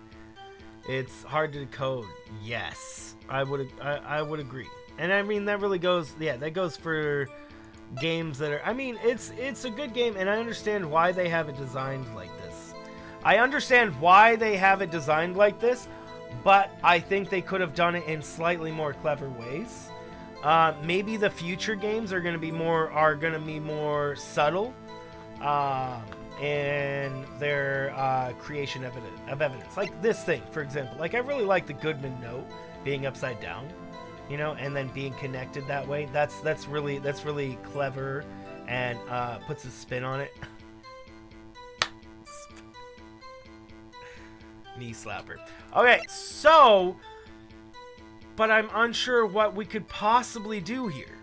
It's hard to decode. Yes, I would agree. And I mean, that really goes, yeah, that goes for games that are, I mean, it's a good game, and I understand why they have it designed like this. I understand why they have it designed like this, but I think they could have done it in slightly more clever ways. Maybe the future games are going to be more subtle in their creation of evidence. Like this thing, for example. Like, I really like the Goodman note being upside down, you know, and then being connected that way. That's really clever and puts a spin on it. Knee slapper. Okay, so, but I'm unsure what we could possibly do here.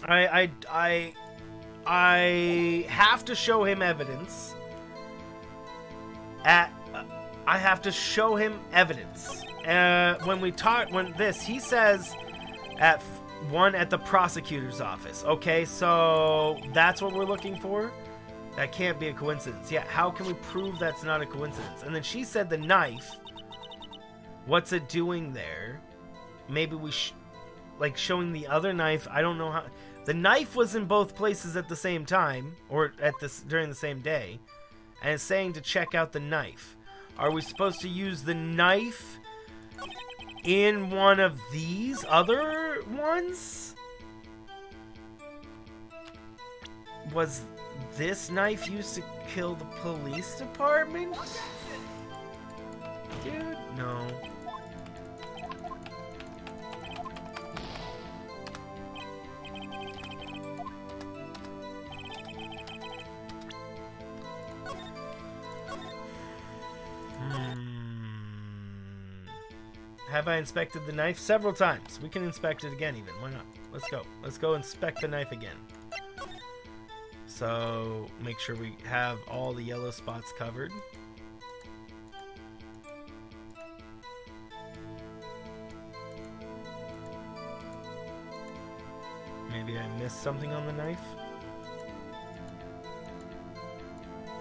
I have to show him evidence. I have to show him evidence. He says at the prosecutor's office. Okay, so that's what we're looking for. That can't be a coincidence. Yeah, how can we prove that's not a coincidence? And then she said the knife. What's it doing there? Maybe we like showing the other knife. I don't know how. The knife was in both places at the same time, or during the same day, and it's saying to check out the knife. Are we supposed to use the knife in one of these other ones? Was this knife used to kill the police department? Dude, no. Have I inspected the knife? Several times. We can inspect it again even. Why not? Let's go. Let's go inspect the knife again. So, make sure we have all the yellow spots covered. Maybe I missed something on the knife?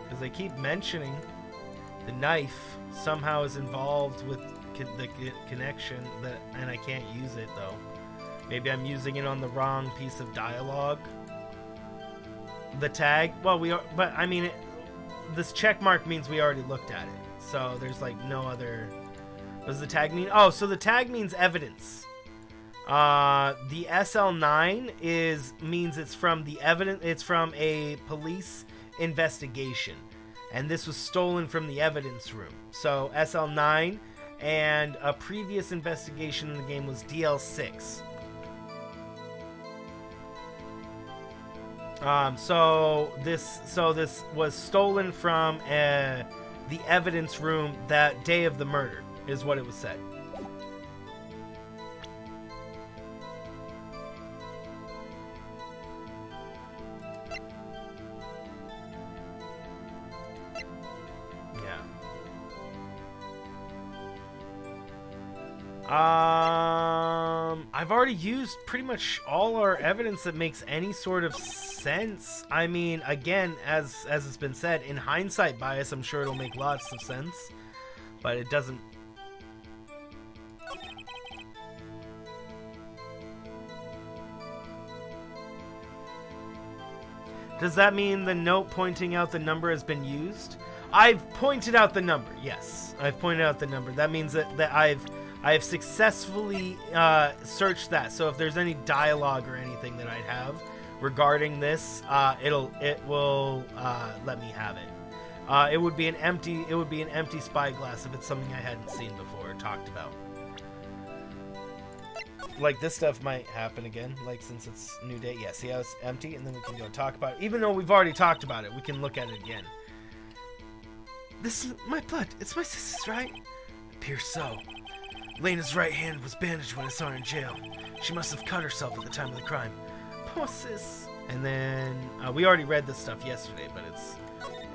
Because they keep mentioning The knife somehow is involved with the connection, and I can't use it though. Maybe I'm using it on the wrong piece of dialogue. The tag, well, but I mean, this check mark means we already looked at it. So there's like no other. What does the tag mean? Oh, so the tag means evidence. The SL9 means it's from the evidence. It's from a police investigation, and this was stolen from the evidence room. So SL9 and a previous investigation in the game was DL6. So this was stolen from the evidence room that day of the murder, is what it was said. I've already used pretty much all our evidence that makes any sort of sense. I mean, again, as it's been said, in hindsight bias, I'm sure it'll make lots of sense, but it doesn't. Does that mean the note pointing out the number has been used? I've pointed out the number. Yes, I've pointed out the number. That means that I've successfully searched that. So if there's any dialogue or anything that I'd have regarding this, it will let me have it. It would be an empty spyglass if it's something I hadn't seen before or talked about. Like, this stuff might happen again, like, since it's new day. Yeah, see how it's empty? And then we can go talk about it. Even though we've already talked about it, we can look at it again. This is my blood. It's my sister's, right? Appears so. Lena's right hand was bandaged when I saw her in jail. She must have cut herself at the time of the crime. Poor sis. And then, we already read this stuff yesterday, but it's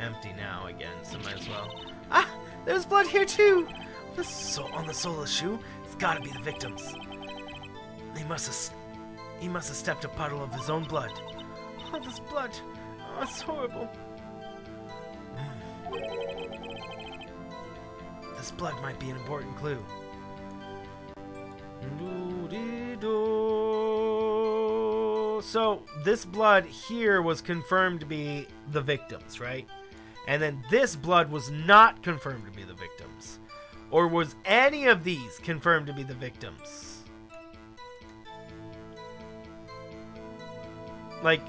empty now again, so might as well. Ah! There's blood here, too! On the sole of the shoe? It's gotta be the victim's. He must have stepped a puddle of his own blood. All this blood. Oh, it's horrible. This blood might be an important clue. So, this blood here was confirmed to be the victims, right? And then this blood was not confirmed to be the victims. Or was any of these confirmed to be the victims? Like,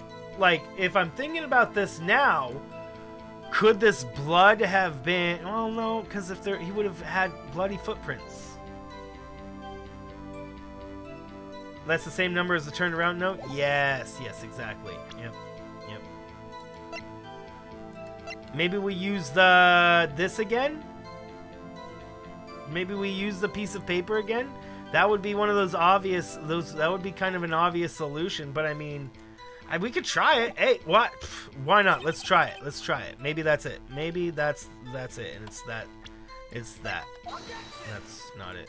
if I'm thinking about this now, could this blood have been... Well, no, because he would have had bloody footprints. That's the same number as the turnaround note? Yes, exactly. Yep. Maybe we use this again? Maybe we use the piece of paper again? That would be one of those obvious... That would be kind of an obvious solution, but I mean... We could try it. Hey, what? Why not? Let's try it. Maybe that's it. Maybe that's it. And it's that. That's not it.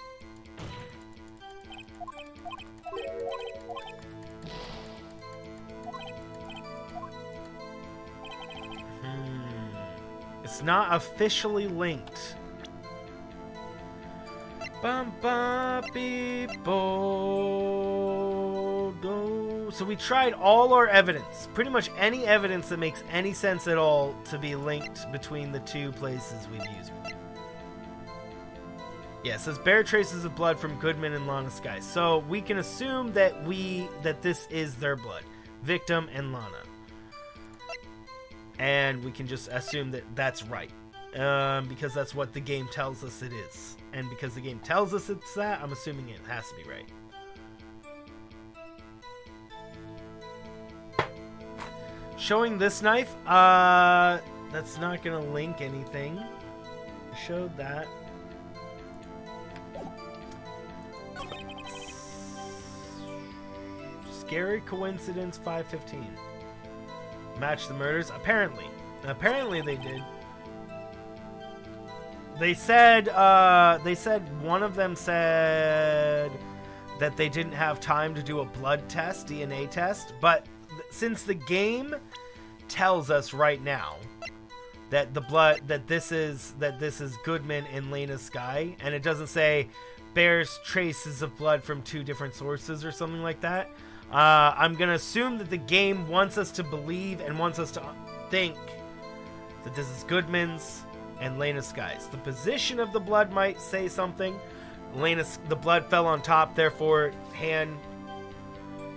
It's not officially linked. So we tried all our evidence, pretty much any evidence that makes any sense at all, to be linked between the two places we've used. Yeah, it says bear traces of blood from Goodman and Lana Sky. So we can assume that this is their blood, Victim and Lana. And we can just assume that that's right. Because that's what the game tells us it is. And because the game tells us it's that, I'm assuming it has to be right. Showing this knife, that's not gonna link anything. I showed that. Scary coincidence 515. Match the murders? Apparently they did. They said one of them said that they didn't have time to do a blood test, DNA test, but since the game tells us right now that the blood that this is Goodman and Lena Skye, and it doesn't say bears traces of blood from 2 different sources or something like that. I'm gonna assume that the game wants us to believe and wants us to think that this is Goodman's and Lena Skye's. The position of the blood might say something. The blood fell on top, therefore hand.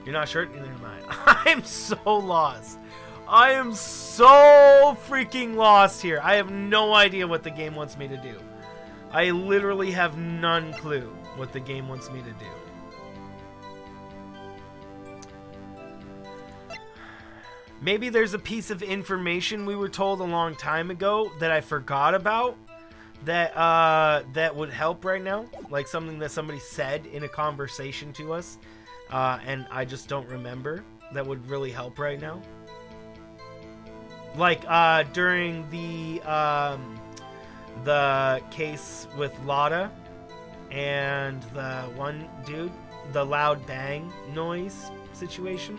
You're not sure? Neither am I. I'm so lost. I am so freaking lost here. I have no idea what the game wants me to do. I literally have none clue what the game wants me to do. Maybe there's a piece of information we were told a long time ago that I forgot about that would help right now. Like something that somebody said in a conversation to us and I just don't remember. That would really help right now. Like during the case with Lotta and the one dude, the loud bang noise situation.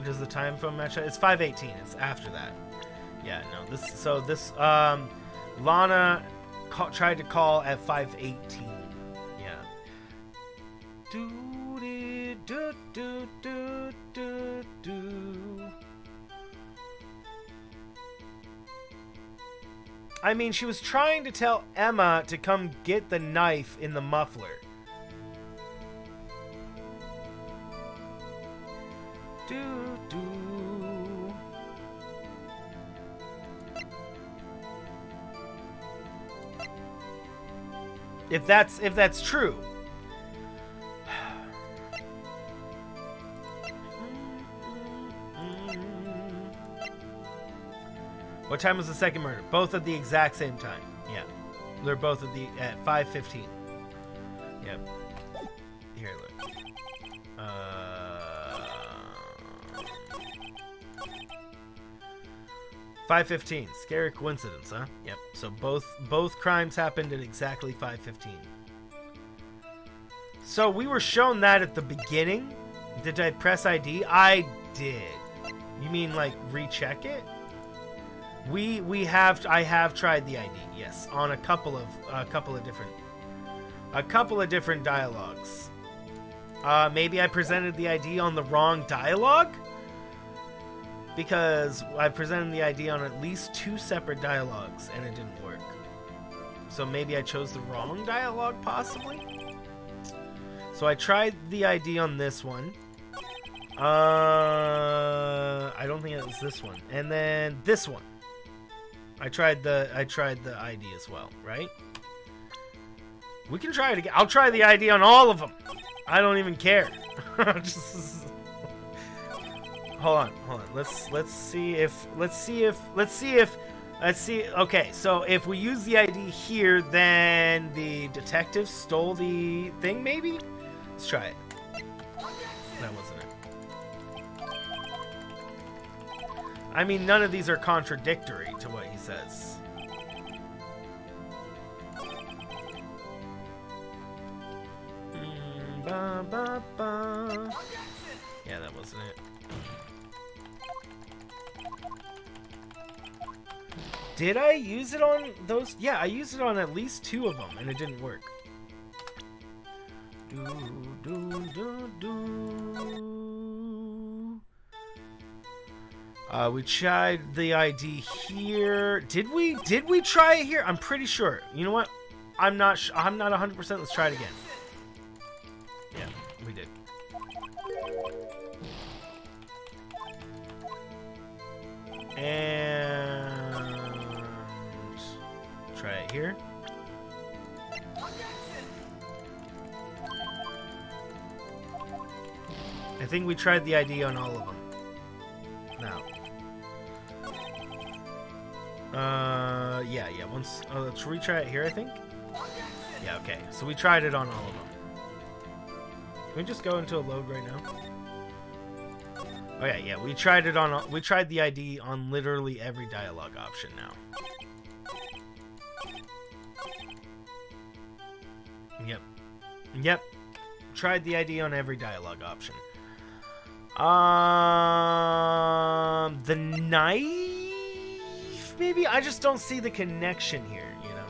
Does the time phone match? It's 5:18. It's after that. Yeah, no. Lana tried to call at 5:18. Yeah. I mean, she was trying to tell Emma to come get the knife in the muffler. If that's true. What time was the second murder? Both at the exact same time. Yeah. They're both at 5:15. Yep. Here, look. 5:15. Scary coincidence, huh? Yep. So both crimes happened at exactly 5:15. So we were shown that at the beginning. Did I press ID? I did. You mean like recheck it? I have tried the ID. Yes, on a couple of different dialogues. Maybe I presented the ID on the wrong dialogue? Because I presented the ID on at least 2 separate dialogues and it didn't work. So maybe I chose the wrong dialogue, possibly? So I tried the ID on this one. I don't think it was this one. And then this one. I tried the ID as well, right? We can try it again. I'll try the ID on all of them. I don't even care. Hold on. Let's see. Okay, so if we use the ID here, then the detective stole the thing, maybe? Let's try it. That wasn't it. I mean, none of these are contradictory to what he says. Yeah, that wasn't it. Did I use it on those? Yeah, I used it on at least 2 of them, and it didn't work. We tried the ID here. Did we try it here? I'm pretty sure. You know what? I'm not 100%. Let's try it again. Yeah, we did. And try it here. I think we tried the ID on all of them. Now. Yeah. Let's retry it here, I think. Yeah, okay. So we tried it on all of them. Can we just go into a load right now? Oh yeah. We tried the ID on literally every dialogue option now. Yep. Tried the ID on every dialogue option. The knife? Maybe? I just don't see the connection here, you know?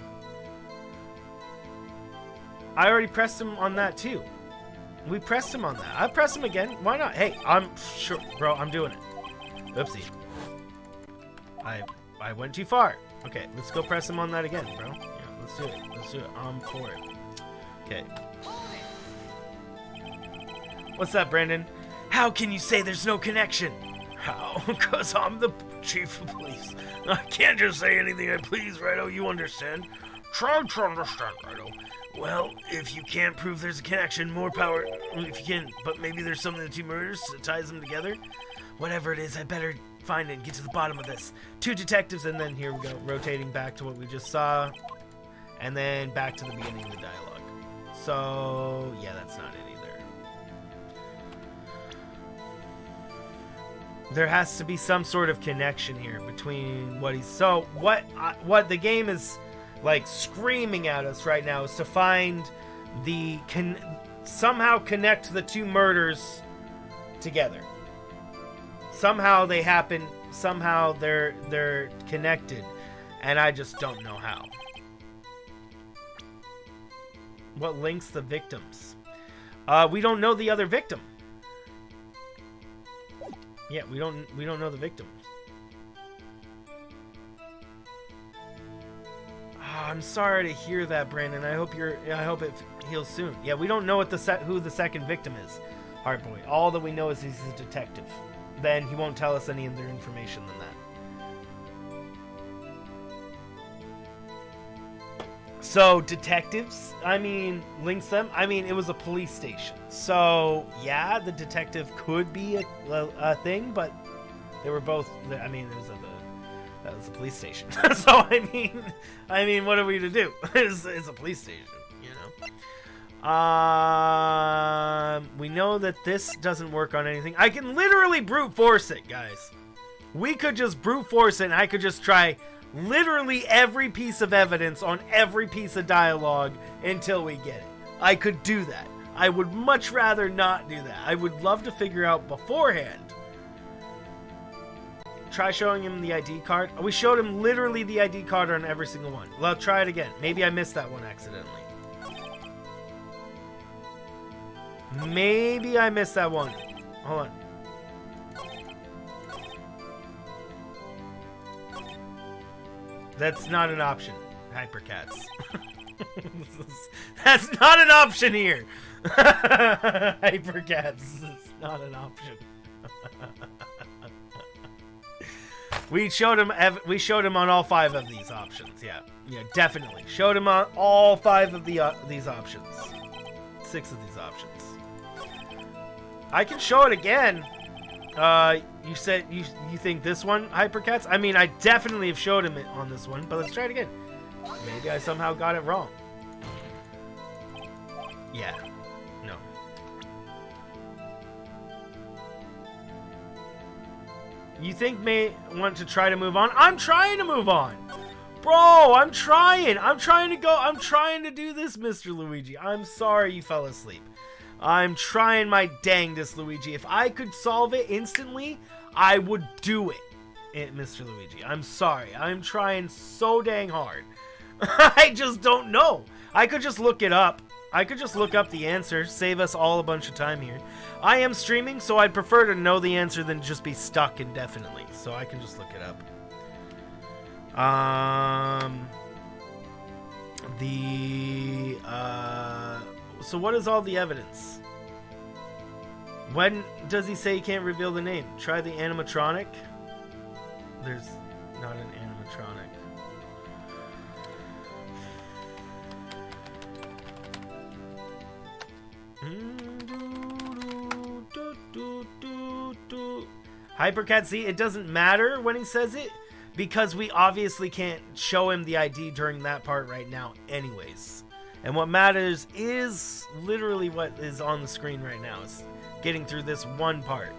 I already pressed him on that, too. We pressed him on that. I pressed him again. Why not? Hey, I'm sure, bro, I'm doing it. Oopsie. I went too far. Okay, let's go press him on that again, bro. Yeah, let's do it. Let's do it. I'm for it. Okay. What's that, Brandon? How can you say there's no connection? How? Because I'm the chief of police. I can't just say anything I please, Righto. You understand? Try to understand, Righto. Well, if you can't prove there's a connection, more power if you can. But maybe there's something the two murders that ties them together? Whatever it is, I better find it and get to the bottom of this. 2 detectives, and then here we go, rotating back to what we just saw. And then back to the beginning of the dialogue. So, yeah, that's not it either. There has to be some sort of connection here between what he's... So, what the game is, like, screaming at us right now is to find the... somehow connect the 2 murders together. Somehow they happen, somehow they're connected, and I just don't know how. What links the victims? We don't know the other victim. Yeah, we don't know the victims. Oh, I'm sorry to hear that, Brandon. I hope it heals soon. Yeah, we don't know what who the second victim is. Heartboy. All that we know is he's a detective. Then he won't tell us any other information than that. So, detectives, I mean, links them. I mean, it was a police station. So, yeah, the detective could be a thing, but they were both, I mean, that was a police station. So, I mean, what are we to do? It's a police station, you know? We know that this doesn't work on anything. I can literally brute force it, guys. We could just brute force it, and I could just try literally every piece of evidence on every piece of dialogue until we get it. I could do that. I would much rather not do that. I would love to figure out beforehand. Try showing him the ID card. We showed him literally the ID card on every single one. Let's try it again. Maybe I missed that one accidentally. Maybe I missed that one. Hold on. That's not an option. Hypercats. That's not an option here. Hypercats is not an option. We showed him on all 5 of these options. Yeah, definitely. Showed him on all 5 of these options. 6 of these options. I can show it again. You said you think this one, Hypercats? I mean, I definitely have showed him it on this one, but let's try it again. Maybe I somehow got it wrong. Yeah. No. You think may want to try to move on? I'm trying to move on. Bro, I'm trying. I'm trying to do this, Mr. Luigi. I'm sorry you fell asleep. I'm trying my dangdest, Luigi. If I could solve it instantly, I would do it, Mr. Luigi. I'm sorry. I'm trying so dang hard. I just don't know. I could just look it up. I could just look up the answer, save us all a bunch of time here. I am streaming, so I'd prefer to know the answer than just be stuck indefinitely. So I can just look it up. So what is all the evidence? When does he say he can't reveal the name? Try the animatronic. There's not an animatronic. Hypercat, see, it doesn't matter when he says it because we obviously can't show him the ID during that part right now anyways. And what matters is literally what is on the screen right now. It's getting through this one part.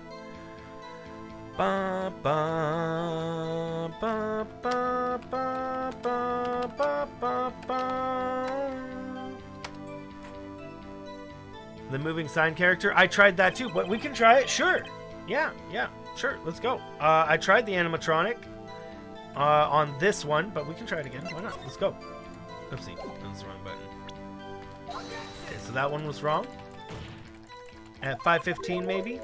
Ba, ba, ba, ba, ba, ba, ba, ba, ba. The moving sign character. I tried that too, but we can try it. Sure. Yeah, sure, let's go. I tried the animatronic on this one, but we can try it again. Why not? Let's go. Oopsie, that was the wrong button. Okay, so that one was wrong. At 5:15, maybe?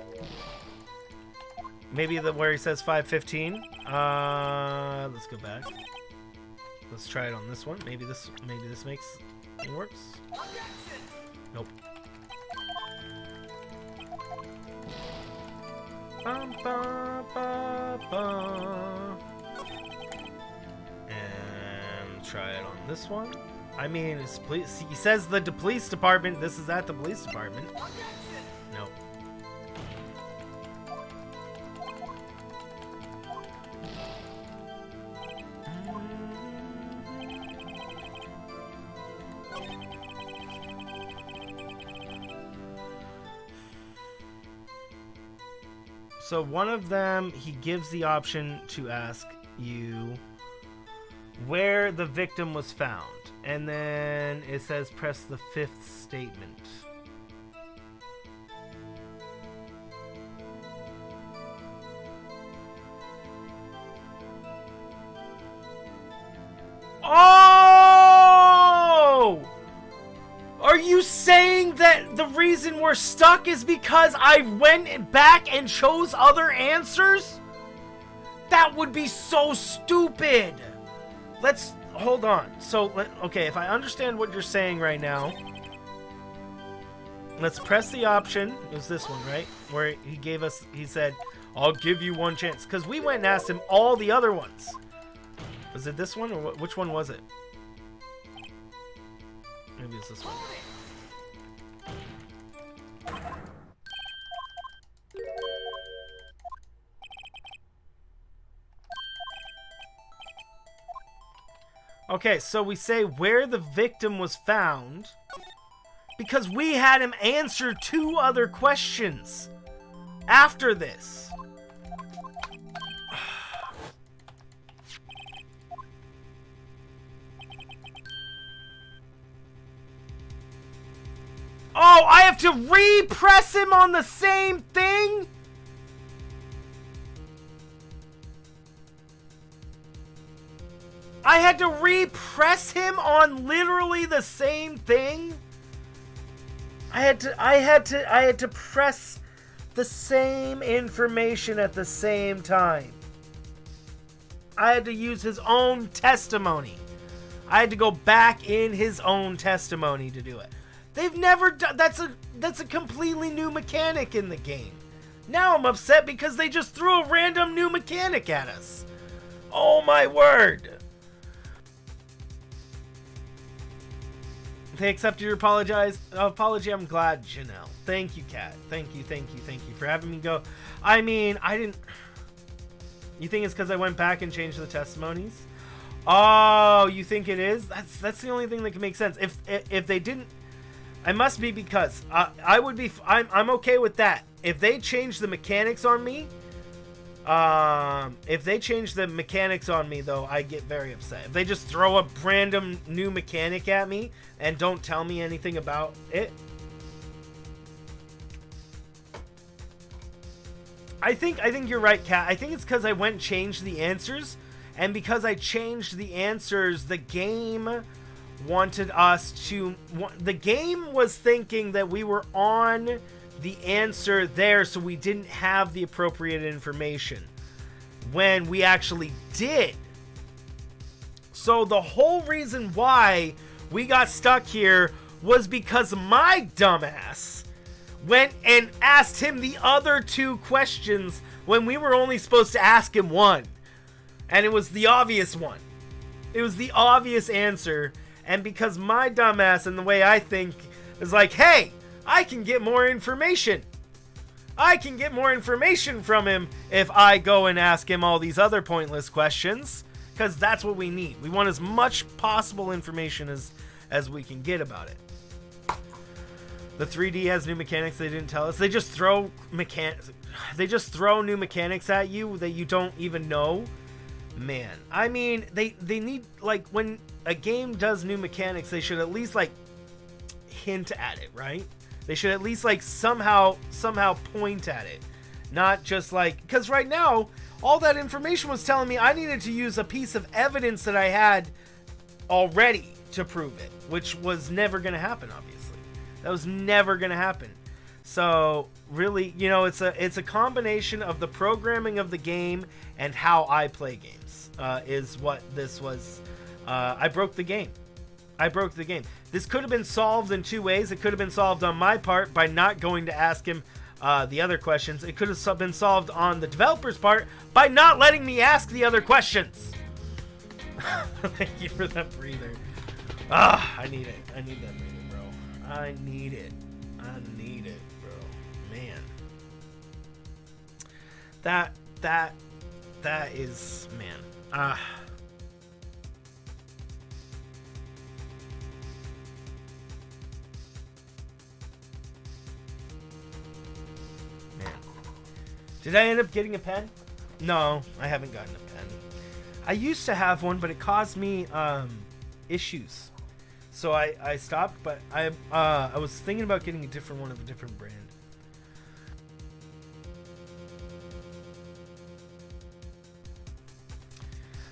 Maybe where he says 5:15. Let's go back. Let's try it on this one. Maybe this makes it works. Nope. And try it on this one. I mean, he says the police department. This is at the police department. Nope. So one of them, he gives the option to ask you where the victim was found. And then it says press the 5th statement. Oh! Are you saying that the reason we're stuck is because I went back and chose other answers? That would be so stupid. Let's hold on. So, okay, if I understand what you're saying right now, let's press the option. It was this one, right? Where he said, I'll give you one chance. Because we went and asked him all the other ones. Was it this one or which one was it? Maybe it's this one. Okay, so we say where the victim was found because we had him answer 2 other questions after this. Oh, I have to re-press him on the same thing? I had to re-press him on literally the same thing? I had to press the same information at the same time. I had to use his own testimony. I had to go back in his own testimony to do it. They've never done that's a completely new mechanic in the game. Now I'm upset because they just threw a random new mechanic at us. Oh my word. They accepted your apology. I'm glad, Janelle. Thank you, Kat. Thank you for having me go. I mean, I didn't. You think it's because I went back and changed the testimonies? Oh, you think it is? That's the only thing that can make sense. If they didn't, I must be because I'm okay with that. If they change the mechanics on me, though, I get very upset. If they just throw a random new mechanic at me and don't tell me anything about it, I think you're right, Kat. I think it's because I went and changed the answers, and because I changed the answers, the game wanted us to. The game was thinking that we were on the answer there, so we didn't have the appropriate information when we actually did. So the whole reason why we got stuck here was because my dumbass went and asked him the other 2 questions when we were only supposed to ask him one. And it was the obvious one. It was the obvious answer. And because my dumbass and the way I think is like, hey, I can get more information. I can get more information from him if I go and ask him all these other pointless questions. Because that's what we need. We want as much possible information as we can get about it. The 3D has new mechanics they didn't tell us. They just throw new mechanics at you that you don't even know. Man, I mean, they need, like, when a game does new mechanics, they should at least, like, hint at it, right? They should at least, like, somehow point at it. Not just like, because right now, all that information was telling me I needed to use a piece of evidence that I had already to prove it, which was never going to happen, obviously. That was never going to happen. So really, you know, it's a combination of the programming of the game and how I play games, is what this was. I broke the game. This could have been solved in two ways. It could have been solved on my part by not going to ask him the other questions. It could have been solved on the developer's part by not letting me ask the other questions. Thank you for that breather. I need it. I need that breather, bro. I need it, bro. Man. That is, man. Did I end up getting a pen? No, I haven't gotten a pen. I used to have one, but it caused me issues. So I stopped, but I was thinking about getting a different one of a different brand.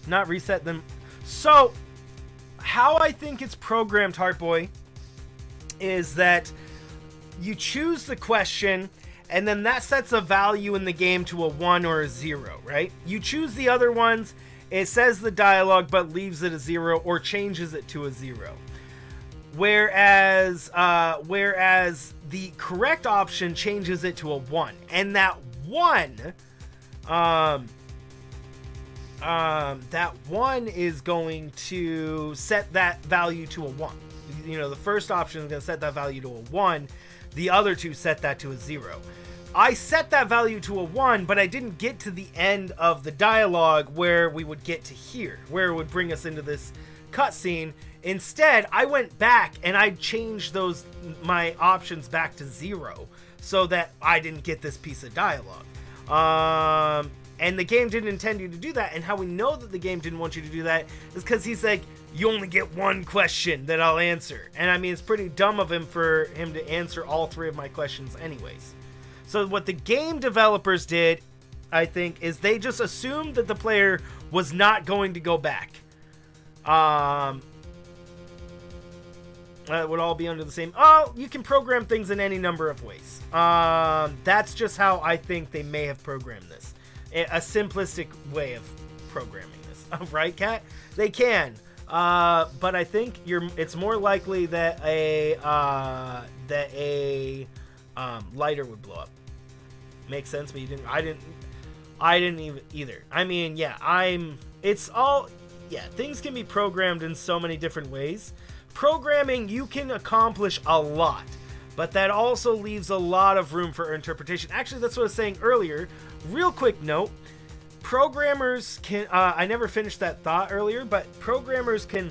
Not reset them. So, how I think it's programmed, Heartboy, is that you choose the question, and then that sets a value in the game to a 1 or a 0, right? You choose the other ones, it says the dialogue, but leaves it a 0 or changes it to a 0. Whereas the correct option changes it to a 1. And that 1, that 1 is going to set that value to a 1. You know, the first option is going to set that value to a 1. The other two set that to a 0. I set that value to a 1, but I didn't get to the end of the dialogue where we would get to here, where it would bring us into this cutscene. Instead, I went back and I changed my options back to 0 so that I didn't get this piece of dialogue. And the game didn't intend you to do that. And how we know that the game didn't want you to do that is because he's like, you only get one question that I'll answer. And I mean, it's pretty dumb of him for him to answer all 3 of my questions anyways. So what the game developers did, I think, is they just assumed that the player was not going to go back. It would all be under the same. Oh, you can program things in any number of ways. That's just how I think they may have programmed this. A simplistic way of programming this, right, Kat? They can, but I think it's more likely that a lighter would blow up. Makes sense, but I didn't even either. I mean, yeah, things can be programmed in so many different ways. Programming, you can accomplish a lot, but that also leaves a lot of room for interpretation. Actually, that's what I was saying earlier. Real quick note, programmers can, I never finished that thought earlier, but programmers can,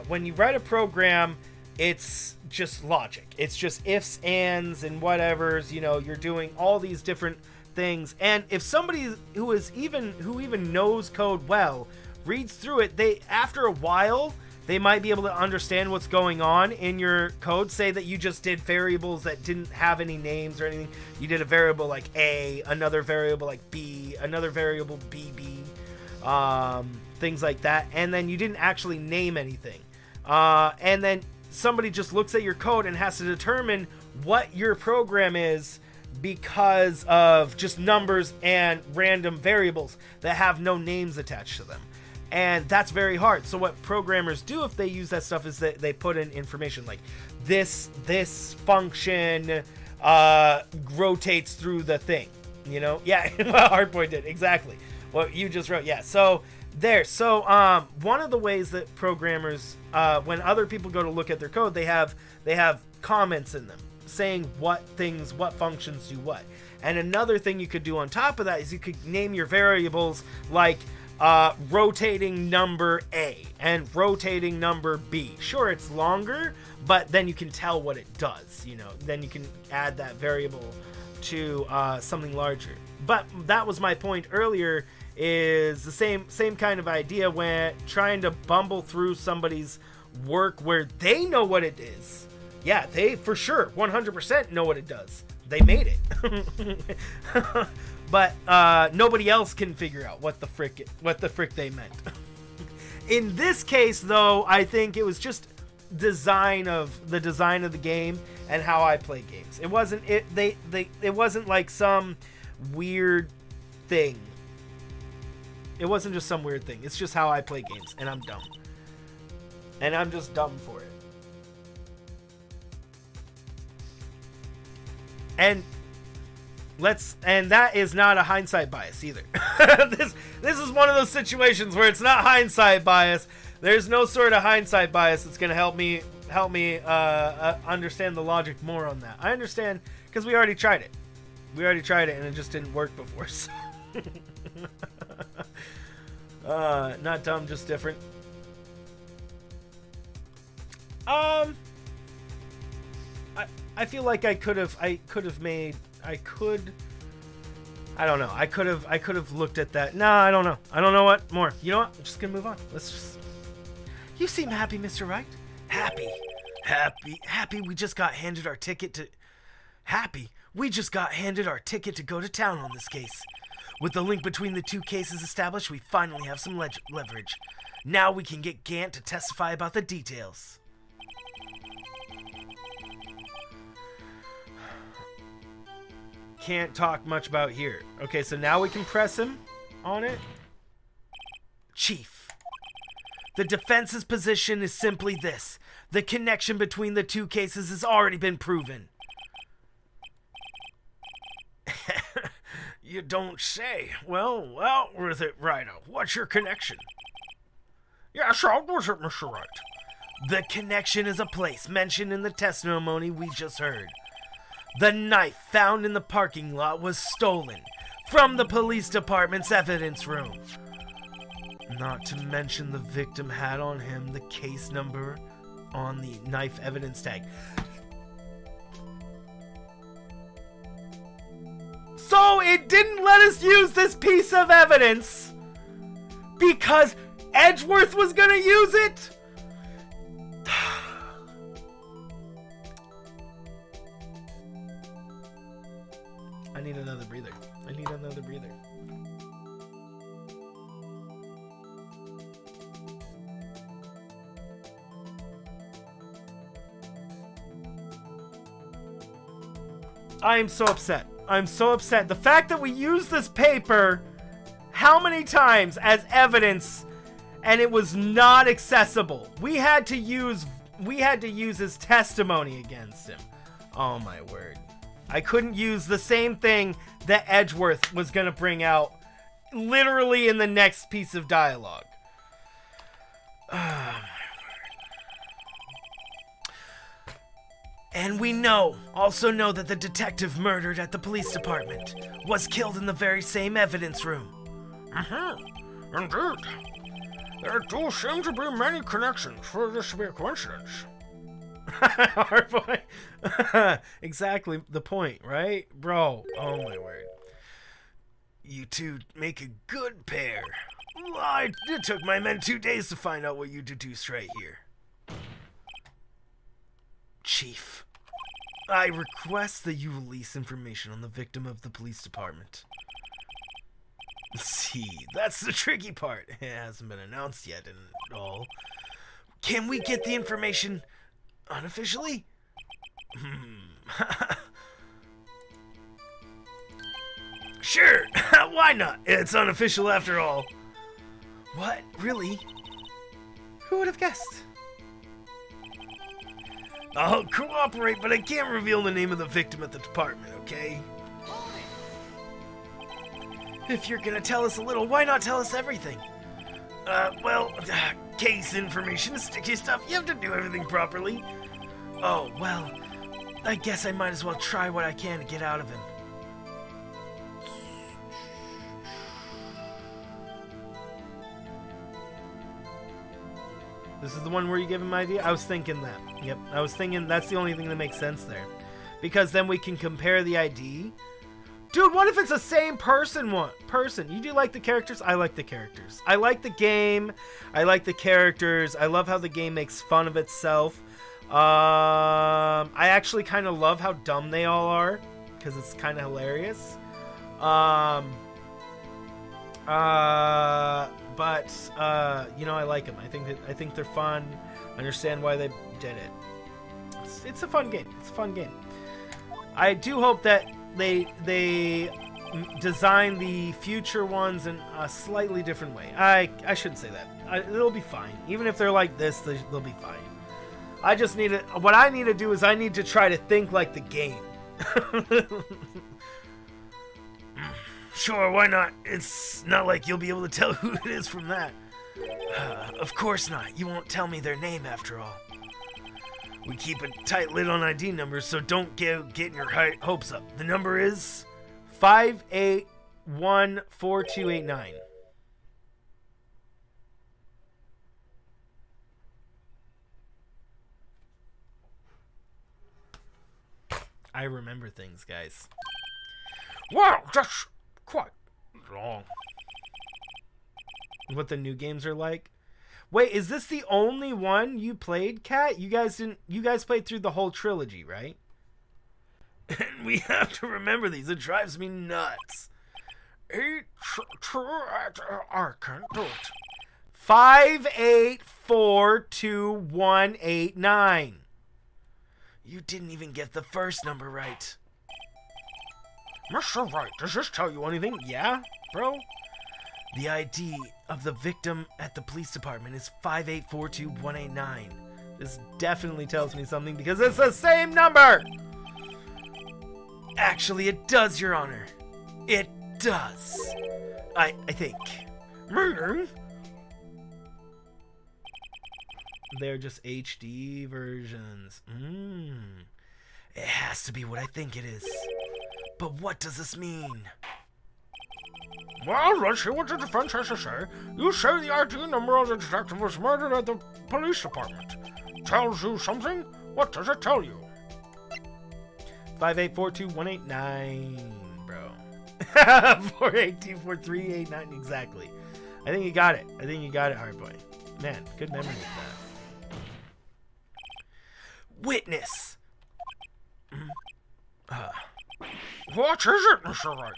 when you write a program, it's just logic. It's just ifs, ands, and whatevers. You know, you're doing all these different things. And if somebody who even knows code well reads through it, after a while they might be able to understand what's going on in your code. Say that you just did variables that didn't have any names or anything. You did a variable like A, another variable like B, another variable BB, things like that, and then you didn't actually name anything. And then somebody just looks at your code and has to determine what your program is because of just numbers and random variables that have no names attached to them. And that's very hard. So what programmers do if they use that stuff is that they put in information like this function rotates through the thing, you know? Yeah, well, Hardboy did exactly what you just wrote. Yeah, so there. So one of the ways that programmers, when other people go to look at their code, they have comments in them saying what functions do what. And another thing you could do on top of that is you could name your variables like rotating number A and rotating number B. Sure, it's longer, but then you can tell what it does, you know. Then you can add that variable to something larger. But that was my point earlier, is the same kind of idea when trying to bumble through somebody's work where they know what it is. Yeah, they for sure 100% know what it does, They made it. But nobody else can figure out what the frick they meant. In this case, though, I think it was just the design of the game and how I play games. It wasn't like some weird thing. It wasn't just some weird thing. It's just how I play games, and I'm dumb. And I'm just dumb for it. And that is not a hindsight bias either. This is one of those situations where it's not hindsight bias. There's no sort of hindsight bias that's going to help me understand the logic more on that. I understand because we already tried it. And it just didn't work before. So. Not dumb, just different. I feel like I could have looked at that. No, I don't know. I don't know what more. You know what? I'm just gonna move on. You seem happy, Mr. Wright. Happy. We just got handed our ticket to go to town on this case. With the link between the two cases established, we finally have some leverage. Now we can get Gant to testify about the details. Can't talk much about here. Okay, so now we can press him on it. Chief, the defense's position is simply this. The connection between the two cases has already been proven. You don't say. Well, with it, Righto. What's your connection? Yes, how was it, Mr. Wright? The connection is a place mentioned in the testimony we just heard. The knife found in the parking lot was stolen from the police department's evidence room. Not to mention the victim had on him the case number on the knife evidence tag. So it didn't let us use this piece of evidence because Edgeworth was gonna use it? I need another breather. I am so upset. The fact that we used this paper how many times as evidence and it was not accessible. We had to use his testimony against him. Oh my word. I couldn't use the same thing that Edgeworth was going to bring out literally in the next piece of dialogue. Oh my word. And we also know that the detective murdered at the police department was killed in the very same evidence room. Indeed. There do seem to be many connections for this to be a coincidence. Hardboy. Exactly the point, right? Bro, oh my word. You two make a good pair. It took my men 2 days to find out what you deduced right here. Chief, I request that you release information on the victim of the police department. See, that's the tricky part. It hasn't been announced yet and all. Can we get the information unofficially? Sure, why not? It's unofficial after all. What? Really? Who would have guessed? I'll cooperate, but I can't reveal the name of the victim at the department, okay? If you're gonna tell us a little, why not tell us everything? Case information is sticky stuff. You have to do everything properly. Oh, well, I guess I might as well try what I can to get out of him. This is the one where you give him an idea? I was thinking that. Yep, I was thinking that's the only thing that makes sense there. Because then we can compare the ID. Dude, what if it's the same person? You do like the characters? I like the characters. I like the game. I like the characters. I love how the game makes fun of itself. I actually kind of love how dumb they all are. because it's kind of hilarious. You know, I like them. I think they're fun. I understand why they did it. It's a fun game. It's a fun game. I do hope that they design the future ones in a slightly different way. I shouldn't say that. It'll be fine. Even if they're like this, they'll be fine. I just need to. What I need to do is I need to try to think like the game. Sure, why not? It's not like you'll be able to tell who it is from that. Of course not. You won't tell me their name after all. We keep a tight lid on ID numbers, so don't get your hopes up. The number is 5814289. I remember things, guys. Wow, that's quite long. What the new games are like? Wait, is this the only one you played, Kat? You guys played through the whole trilogy, right? And we have to remember these. It drives me nuts. I can't do it. 5842189. You didn't even get the first number right. Mr. Wright, does this tell you anything? Yeah, bro? The ID of the victim at the police department is 5842189. This definitely tells me something because it's the same number! Actually, it does, Your Honor. It does. I think. Meaning? They're just HD versions. It has to be what I think it is. But what does this mean? Well, let's see what the defense has to say. You say the ID number of the detective was murdered at the police department. Tells you something? What does it tell you? 5842189, bro. 4824389, exactly. I think you got it. Hardboy. Man, good memory with that. Witness. What is it, Mr. Wright?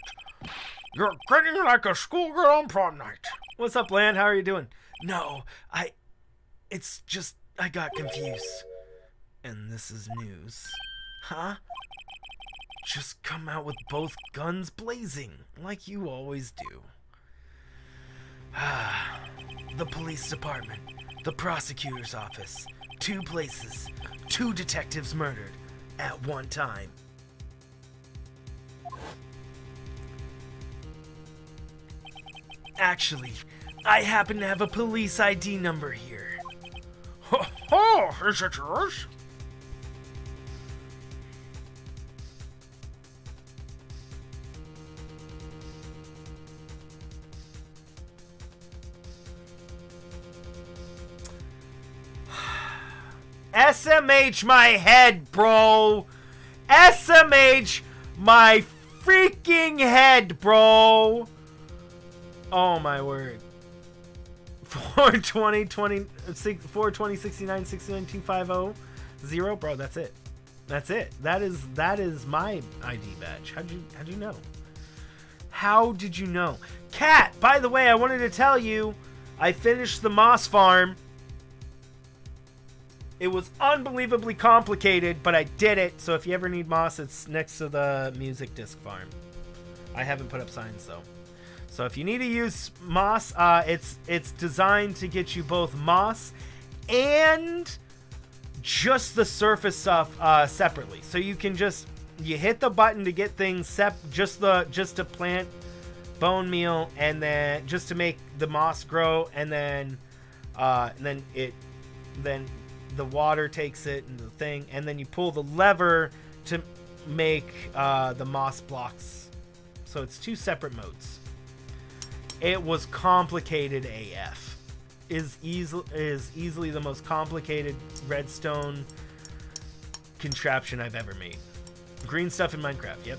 You're grinning like a schoolgirl on prom night. What's up, Land? How are you doing? No, it's just, I got confused. And this is news. Huh? Just come out with both guns blazing, like you always do. The police department, the prosecutor's office, 2 places, 2 detectives murdered at one time. Actually, I happen to have a police ID number here. Oh, is it yours? SMH my head, bro. SMH my freaking head, bro. Oh my word. 42069692500, bro, that's it. That's it. That is my ID badge. How'd you know? How did you know? Kat, by the way, I wanted to tell you, I finished the moss farm. It was unbelievably complicated, but I did it. So if you ever need moss, it's next to the music disc farm. I haven't put up signs though. So if you need to use moss, it's designed to get you both moss and just the surface stuff separately. So you can you hit the button to get things just to plant bone meal, and then just to make the moss grow, and then the water takes it and the thing, and then you pull the lever to make the moss blocks. So it's 2 separate modes. It was complicated AF. Is easily the most complicated redstone contraption I've ever made. Green stuff in Minecraft. Yep.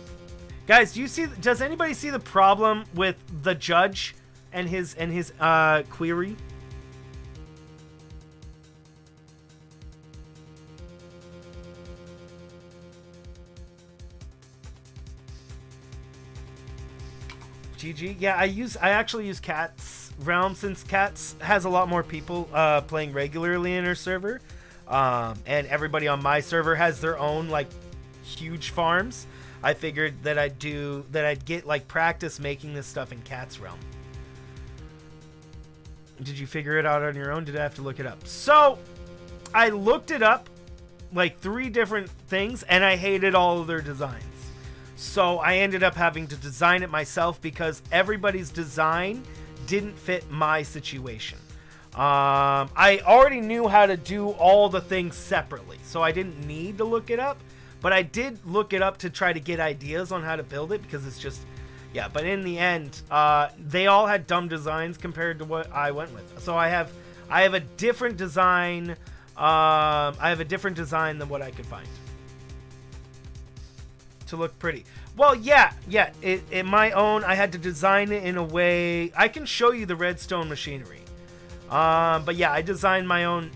Guys, does anybody see the problem with the judge and his query? GG. Yeah, I actually use Cat's Realm since Cat's has a lot more people playing regularly in her server. And everybody on my server has their own like huge farms. I figured that I'd get like practice making this stuff in Cat's Realm. Did you figure it out on your own? Did I have to look it up? So I looked it up, like 3 different things, and I hated all of their designs. So I ended up having to design it myself because everybody's design didn't fit my situation. I already knew how to do all the things separately, so I didn't need to look it up. But I did look it up to try to get ideas on how to build it because it's just, yeah. But in the end, they all had dumb designs compared to what I went with. So I have a different design. I have a different design than what I could find to look pretty. Well, yeah. In my own, I had to design it in a way. I can show you the redstone machinery. But yeah, I designed my own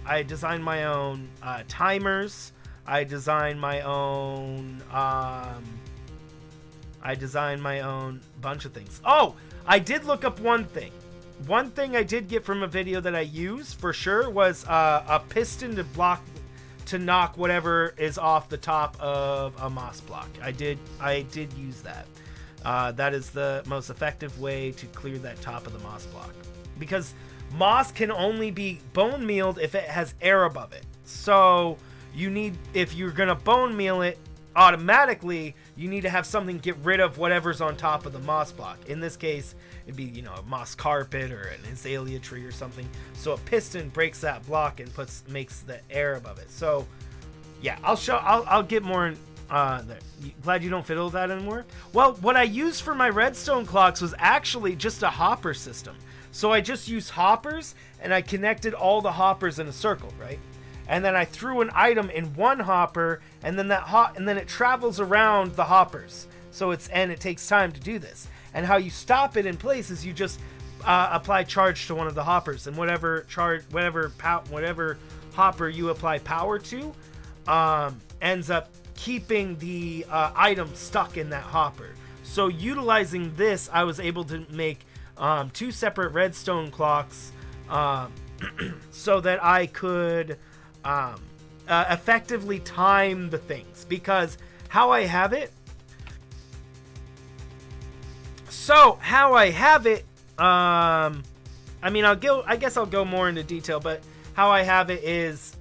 timers. I designed my own bunch of things. Oh, I did look up one thing. One thing I did get from a video that I used for sure was a piston to knock whatever is off the top of a moss block. I did use that. That is the most effective way to clear that top of the moss block, because moss can only be bone mealed if it has air above it. So if you're gonna bone meal it automatically, you need to have something get rid of whatever's on top of the moss block. In this case, it'd be, a moss carpet or an azalea tree or something. So a piston breaks that block and makes the air above it. So yeah, I'll get more in there. Glad you don't fiddle with that anymore. Well, what I used for my redstone clocks was actually just a hopper system. So I just used hoppers and I connected all the hoppers in a circle, right? And then I threw an item in one hopper, and then it travels around the hoppers. So it takes time to do this. And how you stop it in place is you just apply charge to one of the hoppers, and whatever hopper you apply power to ends up keeping the item stuck in that hopper. So utilizing this, I was able to make 2 separate redstone clocks so that I could effectively time the things, because how I have it, I guess I'll go more into detail, but how I have it is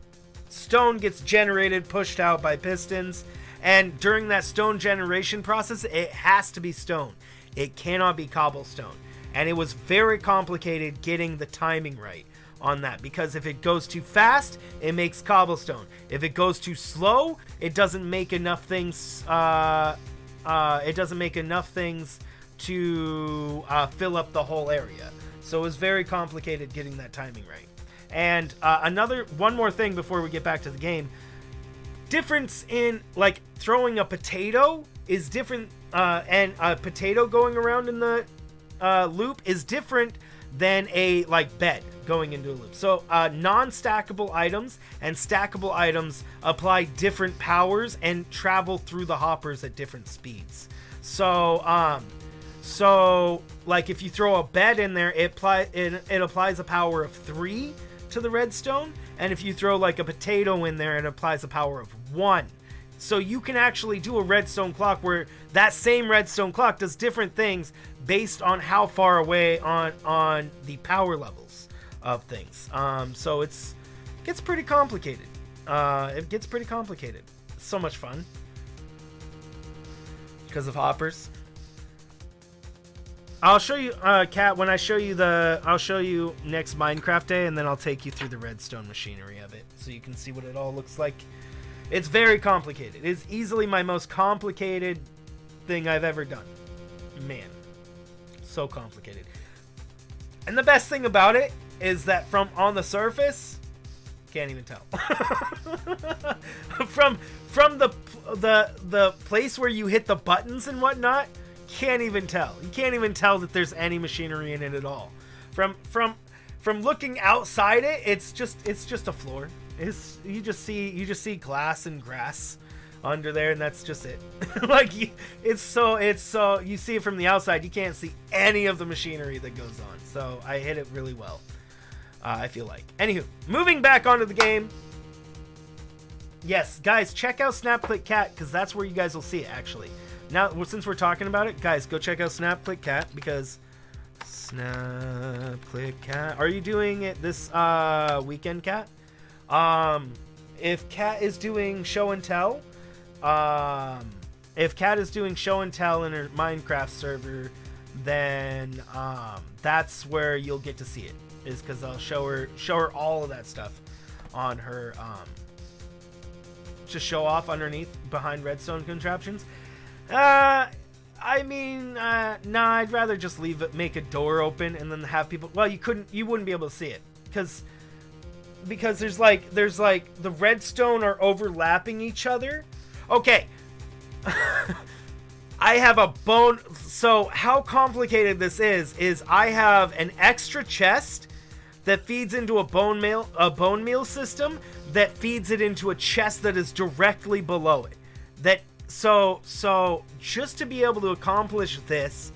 stone gets generated, pushed out by pistons, and during that stone generation process, it has to be stone. It cannot be cobblestone. And it was very complicated getting the timing right on that, because if it goes too fast, it makes cobblestone. If it goes too slow, it doesn't make enough things. To fill up the whole area. So it was very complicated getting that timing right. And one more thing before we get back to the game. Difference in like throwing a potato is different, and a potato going around in the loop is different than a bed going into a loop. So non-stackable items and stackable items apply different powers and travel through the hoppers at different speeds. So like if you throw a bed in there, it applies a power of 3 to the redstone, and if you throw like a potato in there, it applies a power of 1. So you can actually do a redstone clock where that same redstone clock does different things based on how far away on the power levels of things. So it gets pretty complicated. It's so much fun because of hoppers. I'll show you, Kat, when I'll show you next Minecraft day, and then I'll take you through the redstone machinery of it so you can see what it all looks like. It's very complicated. It's easily my most complicated thing I've ever done. Man, so complicated. And the best thing about it is that from on the surface, can't even tell. from the place where you hit the buttons and whatnot, can't even tell. You can't even tell that there's any machinery in it at all. From looking outside it, it's just a floor. You just see glass and grass. under there, and that's just it. Like, it's so, you see it from the outside, you can't see any of the machinery that goes on. So I hit it really well, I feel like. Anywho, moving back onto the game. Yes, guys, check out Snap Click Cat, because that's where you guys will see it, actually. Now, since we're talking about it, guys, go check out Snap Click Cat, because Snap Click Cat. Are you doing it this weekend, Cat? If Cat is doing show and tell, if Cat is doing show and tell in her Minecraft server, then that's where you'll get to see it. Is because I'll show her all of that stuff on her. Just show off underneath behind redstone contraptions. I mean, nah, I'd rather just leave it, make a door open, and then have people. Well, you wouldn't be able to see it because there's like the redstone are overlapping each other. Okay, I have a bone. So how complicated this is I have an extra chest that feeds into a bone meal system that feeds it into a chest that is directly below it. So just to be able to accomplish this,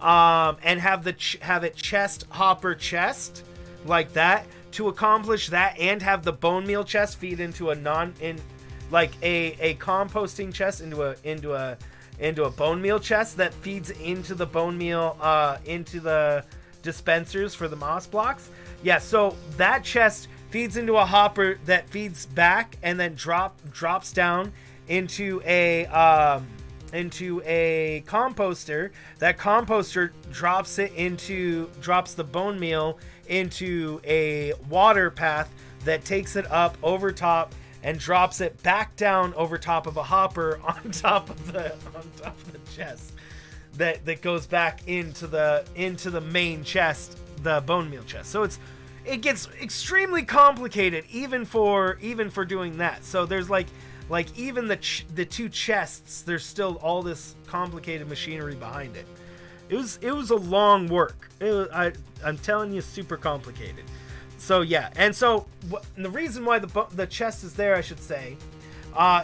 and have it chest hopper chest like that, to accomplish that and have the bone meal chest feed into a composting chest into a bone meal chest that feeds into the bone meal into the dispensers for the moss blocks. Yeah, so that chest feeds into a hopper that feeds back and then drops down into a composter. That composter drops the bone meal into a water path that takes it up over top and drops it back down over top of a hopper on top of the chest that goes back into the main chest, the bone meal chest. So it gets extremely complicated even for doing that. So there's like even the two chests, there's still all this complicated machinery behind it. It was a long work. I'm telling you, super complicated. So yeah, and so the reason why the chest is there, I should say,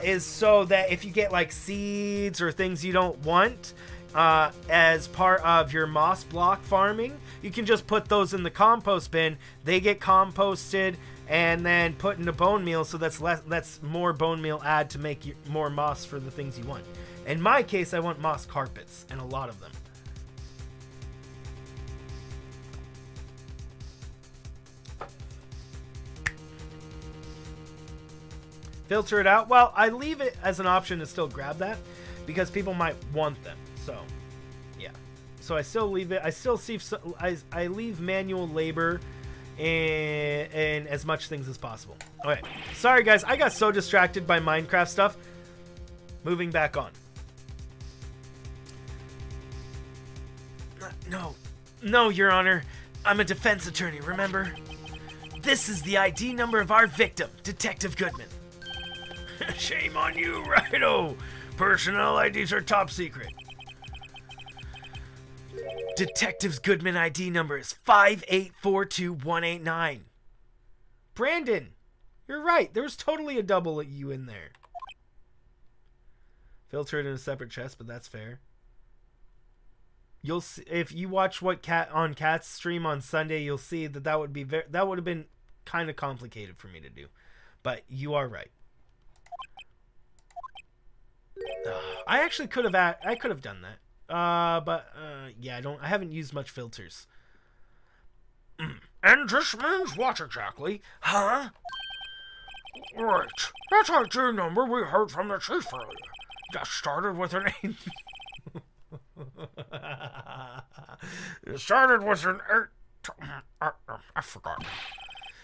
is so that if you get like seeds or things you don't want as part of your moss block farming, you can just put those in the compost bin. They get composted and then put into bone meal, so that's more bone meal add to make you more moss for the things you want. In my case, I want moss carpets, and a lot of them. Filter it out. Well, I leave it as an option to still grab that because people might want them. So, yeah. So I still leave it. I leave manual labor in as much things as possible. Okay. Sorry, guys. I got so distracted by Minecraft stuff. Moving back on. No, Your Honor. I'm a defense attorney, remember? This is the ID number of our victim, Detective Goodman. Shame on you, righto. Personnel IDs are top secret. Detective Goodman ID number is 5842189. Brandon, you're right. There was totally a double U in there. Filter it in a separate chest, but that's fair. You'll see, if you watch Cat's stream on Sunday, you'll see that would have been kind of complicated for me to do. But you are right. I actually could have done that. But yeah, I haven't used much filters. And this means what exactly? Huh? Right. That ID number we heard from the chief earlier. That started with an 8. It started with an 8. I forgot.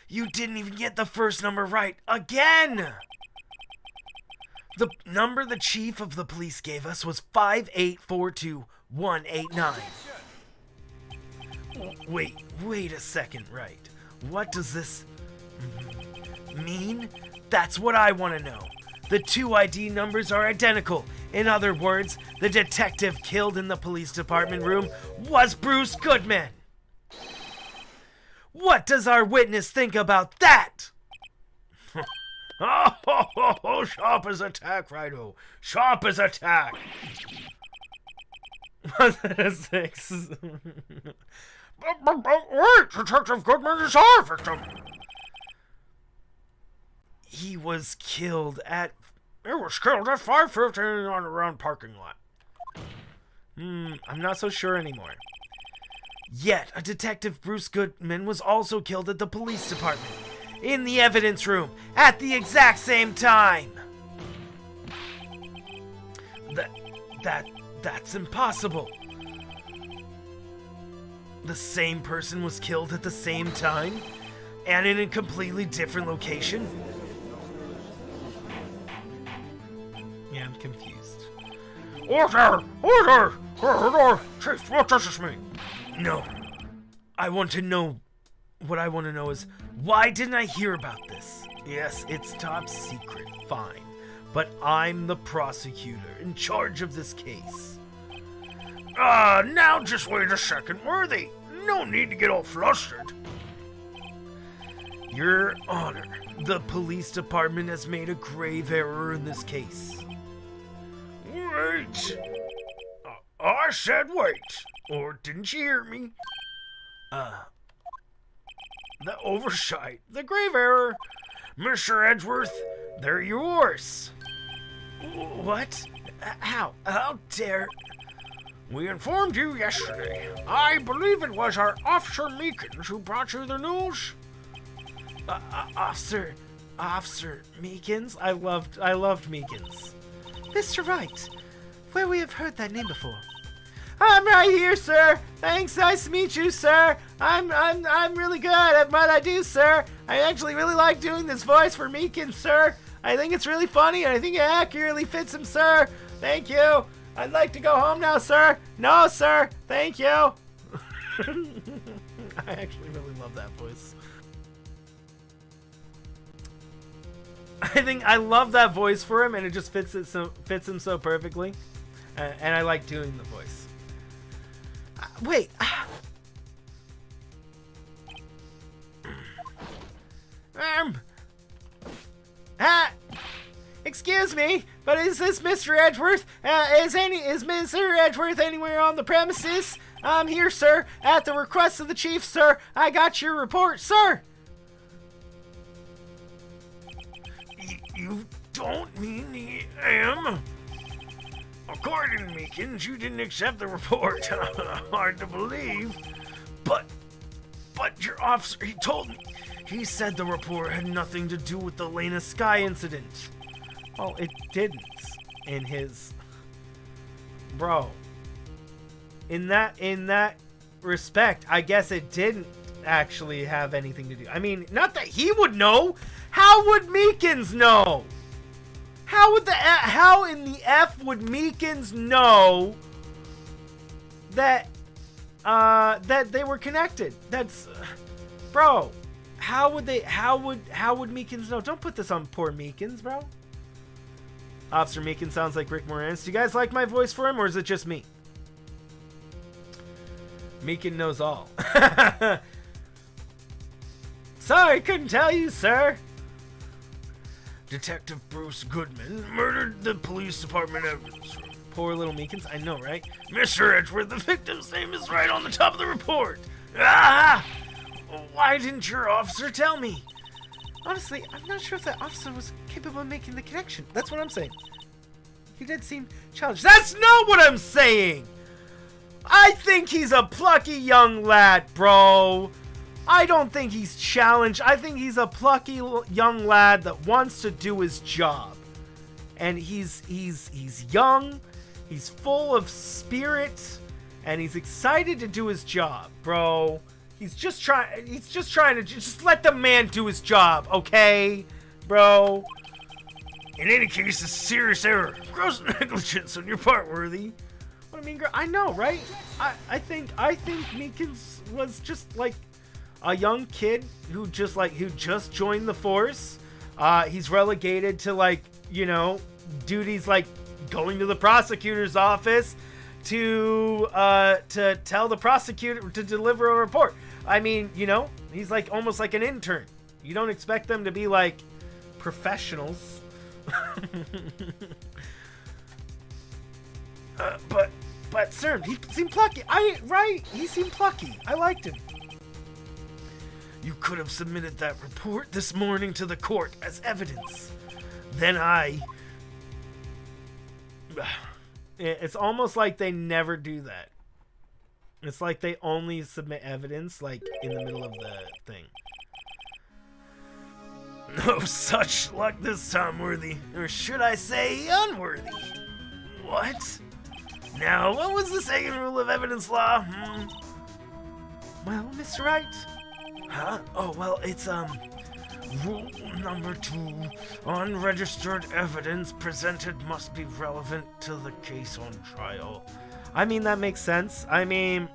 You didn't even get the first number right again. The number the chief of the police gave us was 5842189. Wait a second, right? What does this mean? That's what I want to know. The two ID numbers are identical. In other words, the detective killed in the police department room was Bruce Goodman. What does our witness think about that? Oh, sharp as a tack, righto. Sharp as a tack. Was it a 6? Wait, Detective Goodman is our victim. He was killed at... He was killed at 5:15 on a round parking lot. I'm not so sure anymore. Yet, a Detective Bruce Goodman was also killed at the police department, in the evidence room, at the exact same time. That's impossible. The same person was killed at the same time, and in a completely different location? Yeah, I'm confused. Order! Order! Order! Chief, what does this mean? No. I want to know... What I want to know is, why didn't I hear about this? Yes, it's top secret, fine. But I'm the prosecutor in charge of this case. Now just wait a second, Worthy. No need to get all flustered. Your Honor, the police department has made a grave error in this case. Wait. I said wait. Or didn't you hear me? The oversight, the grave error. Mr. Edgeworth, they're yours. What? How? How dare... We informed you yesterday. I believe it was our Officer Meekins who brought you the news. Officer Meekins? I loved Meekins. Mr. Wright, where we have heard that name before. I'm right here, sir. Thanks, nice to meet you, sir. I'm really good at what I do, sir. I actually really like doing this voice for Meekins, sir. I think it's really funny, and I think it accurately fits him, sir. Thank you. I'd like to go home now, sir. No, sir. Thank you. I actually really love that voice. I think I love that voice for him, and it just fits him so perfectly. And I like doing the voice. Wait. Excuse me, but is this Mr. Edgeworth? Is Mr. Edgeworth anywhere on the premises? I'm here, sir, at the request of the chief, sir. I got your report, sir. You don't mean he am? According to Meekins, you didn't accept the report. Hard to believe. But your officer, he told me. He said the report had nothing to do with the Lena Sky incident. Well, it didn't. In his... Bro. In that respect, I guess it didn't actually have anything to do. I mean, not that he would know. How would Meekins know? How in the F would Meekins know that they were connected? That's bro. How would Meekins know? Don't put this on poor Meekins, bro. Officer Meekins sounds like Rick Moranis. Do you guys like my voice for him, or is it just me? Meekins knows all. Sorry, couldn't tell you, sir. Detective Bruce Goodman murdered the police department evidence. Poor little Meekins, I know, right? Mr. Edgeworth, the victim's name is right on the top of the report. Ah! Why didn't your officer tell me? Honestly, I'm not sure if that officer was capable of making the connection. That's what I'm saying. He did seem challenged. That's not what I'm saying! I think he's a plucky young lad, bro. I don't think he's challenged. I think he's a plucky young lad that wants to do his job. And he's young, he's full of spirit, and he's excited to do his job, bro. He's just trying to just let the man do his job, okay? Bro. In any case, it's a serious error. Gross negligence on your part, Worthy. What I mean, I know, right? I think Meekins was just like a young kid who just joined the force. He's relegated to, like, you know, duties like going to the prosecutor's office to tell the prosecutor to deliver a report. I mean, you know, he's like almost like an intern. You don't expect them to be like professionals. But sir, he seemed plucky. He seemed plucky. I liked him. You could have submitted that report this morning to the court as evidence. Then It's almost like they never do that. It's like they only submit evidence, like, in the middle of the thing. No such luck this time, Worthy. Or should I say, unworthy. What? Now, what was the second rule of evidence law? Well, Mr. Wright. Huh? Oh, well, it's, rule number 2. Unregistered evidence presented must be relevant to the case on trial. I mean, that makes sense. I mean,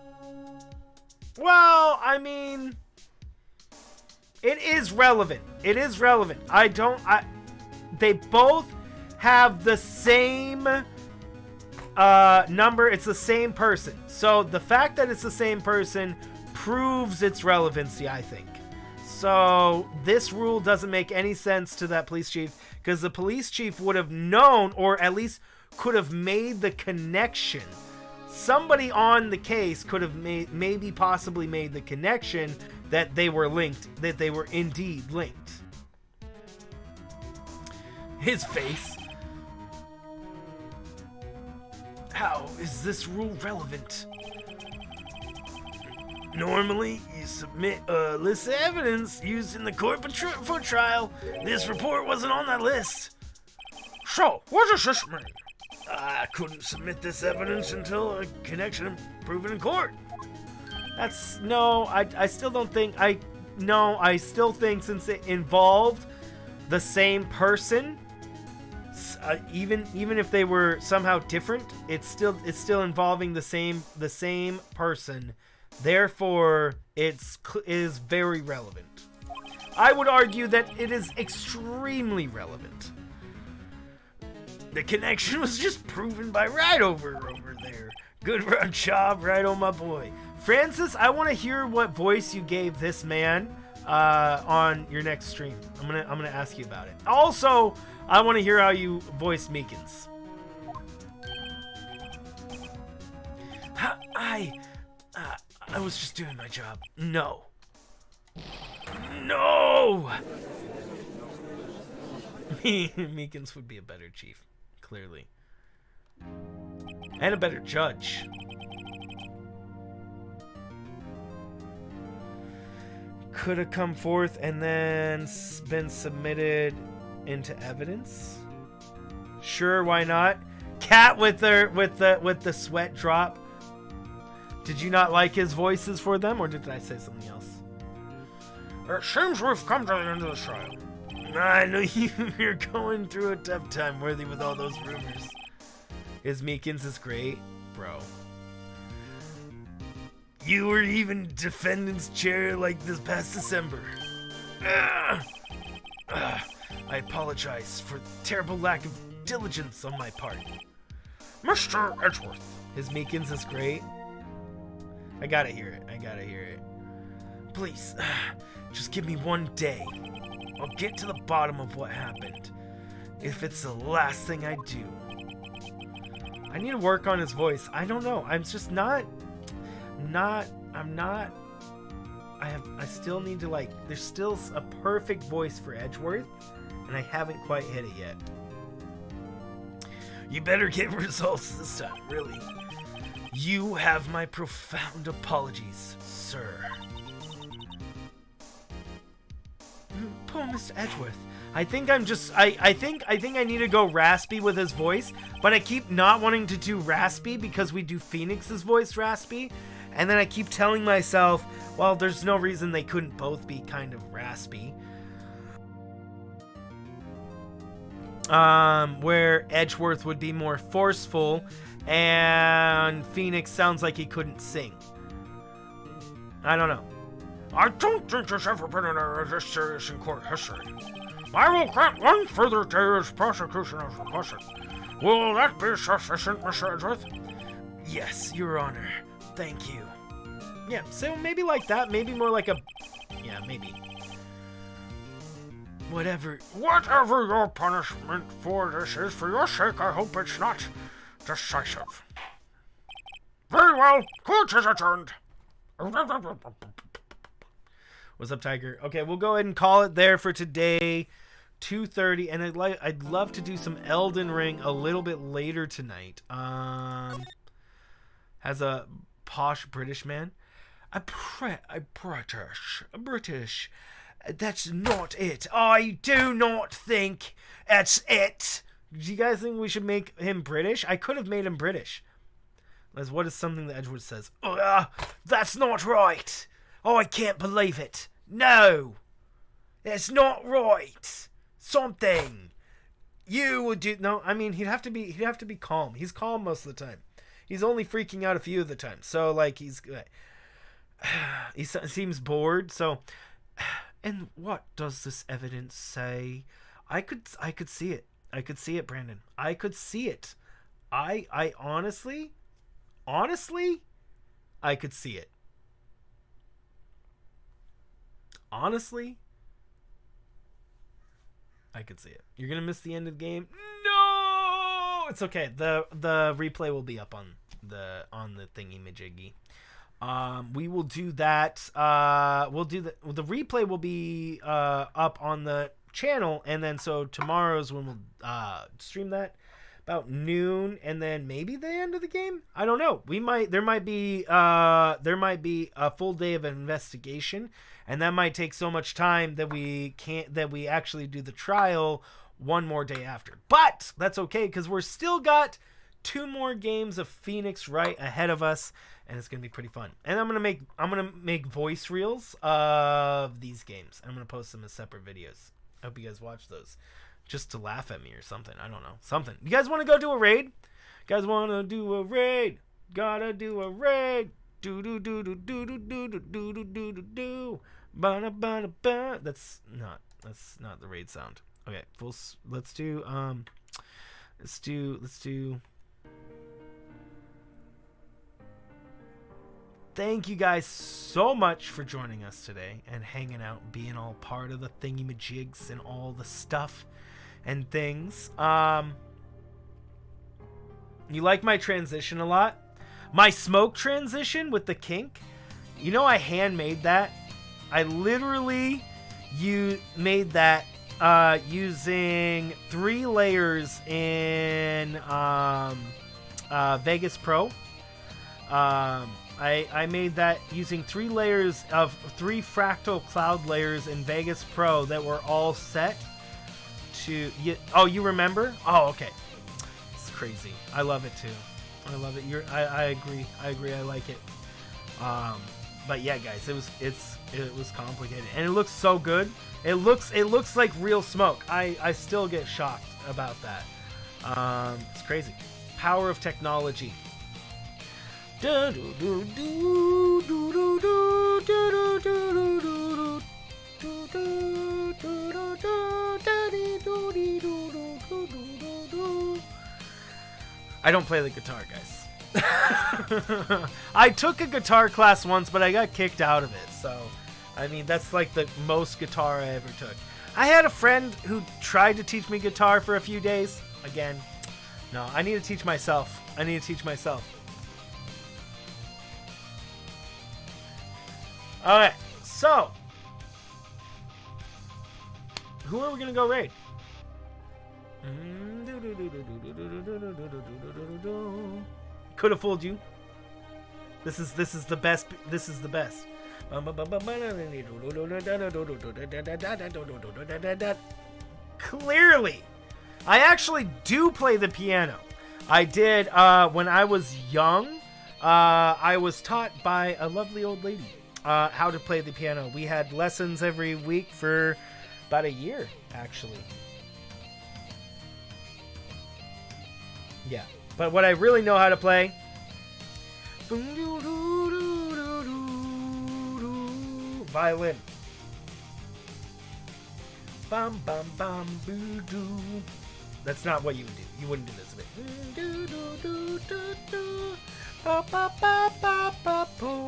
it is relevant. It is relevant. They both have the same number. It's the same person. So the fact that it's the same person proves its relevancy, I think. So this rule doesn't make any sense to that police chief, because the police chief would have known, or at least could have made the connection. Somebody on the case could have possibly made the connection that they were linked, that they were indeed linked. His face. How is this rule relevant? Normally, you submit a list of evidence used in the court for trial. This report wasn't on that list. So, what does this mean? I couldn't submit this evidence until a connection proven in court. I still don't think, I still think since it involved the same person, even if they were somehow different, it's still involving the same person. Therefore, it is very relevant. I would argue that it is extremely relevant. The connection was just proven by Wright over there. Good job, Wright, oh my boy. Francis, I want to hear what voice you gave this man on your next stream. I'm gonna ask you about it. Also, I want to hear how you voiced Meekins. I was just doing my job. No. Meekins would be a better chief, clearly. And a better judge. Could have come forth and then been submitted into evidence. Sure, why not? Cat with the sweat drop. Did you not like his voices for them, or did I say something else? It seems we've come to the end of the trial. I know you're going through a tough time, Worthy, with all those rumors. His Meekins is great, bro. You were even defendant's chair like this past December. I apologize for terrible lack of diligence on my part. Mr. Edgeworth. His Meekins is great. I gotta hear it. Please, just give me one day. I'll get to the bottom of what happened. If it's the last thing I do. I need to work on his voice. I don't know. I'm just not. I still need to, like, there's still a perfect voice for Edgeworth, and I haven't quite hit it yet. You better get results this time, really. You have my profound apologies, sir. Poor Mr. Edgeworth. I think I need to go raspy with his voice, but I keep not wanting to do raspy because we do Phoenix's voice raspy, and then I keep telling myself, well, there's no reason they couldn't both be kind of raspy. Where Edgeworth would be more forceful, and Phoenix sounds like he couldn't sing. I don't know. I don't think there's ever been an error this serious in court history. I will grant one further day as prosecution has requested. Will that be sufficient, Mr. Edgeworth? Yes, Your Honor. Thank you. Yeah, so maybe like that. Maybe more like a... Yeah, maybe. Whatever. Whatever your punishment for this is, for your sake, I hope it's not decisive. Very well, court is adjourned. What's up, Tiger? Okay, we'll go ahead and call it there for today. 2:30, and I'd love to do some Elden Ring a little bit later tonight. As a posh British man, British. That's not it. I do not think that's it. Do you guys think we should make him British? I could have made him British. As what is something that Edgewood says? That's not right. Oh, I can't believe it. No, that's not right. Something. You would do no. I mean, he'd have to be calm. He's calm most of the time. He's only freaking out a few of the time. So like he seems bored. So, and what does this evidence say? I could see it. I could see it, Brandon. I could see it. I honestly, I could see it. Honestly, I could see it. You're gonna miss the end of the game. No, it's okay. The replay will be up on the thingy majiggy. We will do that. We'll do the replay will be up on the channel, and then so tomorrow's when we'll stream that about noon, and then maybe the end of the game. I don't know. There might be a full day of investigation, and that might take so much time that we actually do the trial one more day after. But that's okay, because we're still got 2 more games of Phoenix Wright ahead of us, and it's gonna be pretty fun. And I'm gonna make voice reels of these games. I'm gonna post them as separate videos. I hope you guys watch those, just to laugh at me or something. I don't know, something. You guys want to go do a raid? You guys want to do a raid? Gotta do a raid. Do do do do do do do do do do do do do. Ba ba ba. That's not the raid sound. Okay, let's do Thank you guys so much for joining us today and hanging out, being all part of the thingy-majigs and all the stuff and things. You like my transition a lot? My smoke transition with the kink? You know I handmade that? I literally made that using 3 layers in Vegas Pro. I made that using 3 layers of 3 fractal cloud layers in Vegas Pro that were all set to... you remember? Oh, okay. It's crazy. I love it too. I love it. I agree. I like it. But yeah, guys, it was complicated, and it looks so good. It looks like real smoke. I still get shocked about that. It's crazy. Power of technology. I don't play the guitar, guys. I took a guitar class once, but I got kicked out of it. So, I mean, that's like the most guitar I ever took. I had a friend who tried to teach me guitar for a few days. Again, no, I need to teach myself. Alright, so who are we gonna go raid? Could have fooled you. This is the best. This is the best. Clearly, I actually do play the piano. I did when I was young. I was taught by a lovely old lady how to play the piano. We had lessons every week for about a year, actually. Yeah, but what I really know how to play, violin. Bum bum bum boo doo. That's not what you would do. You wouldn't do this a bit. Ba ba ba ba ba boo.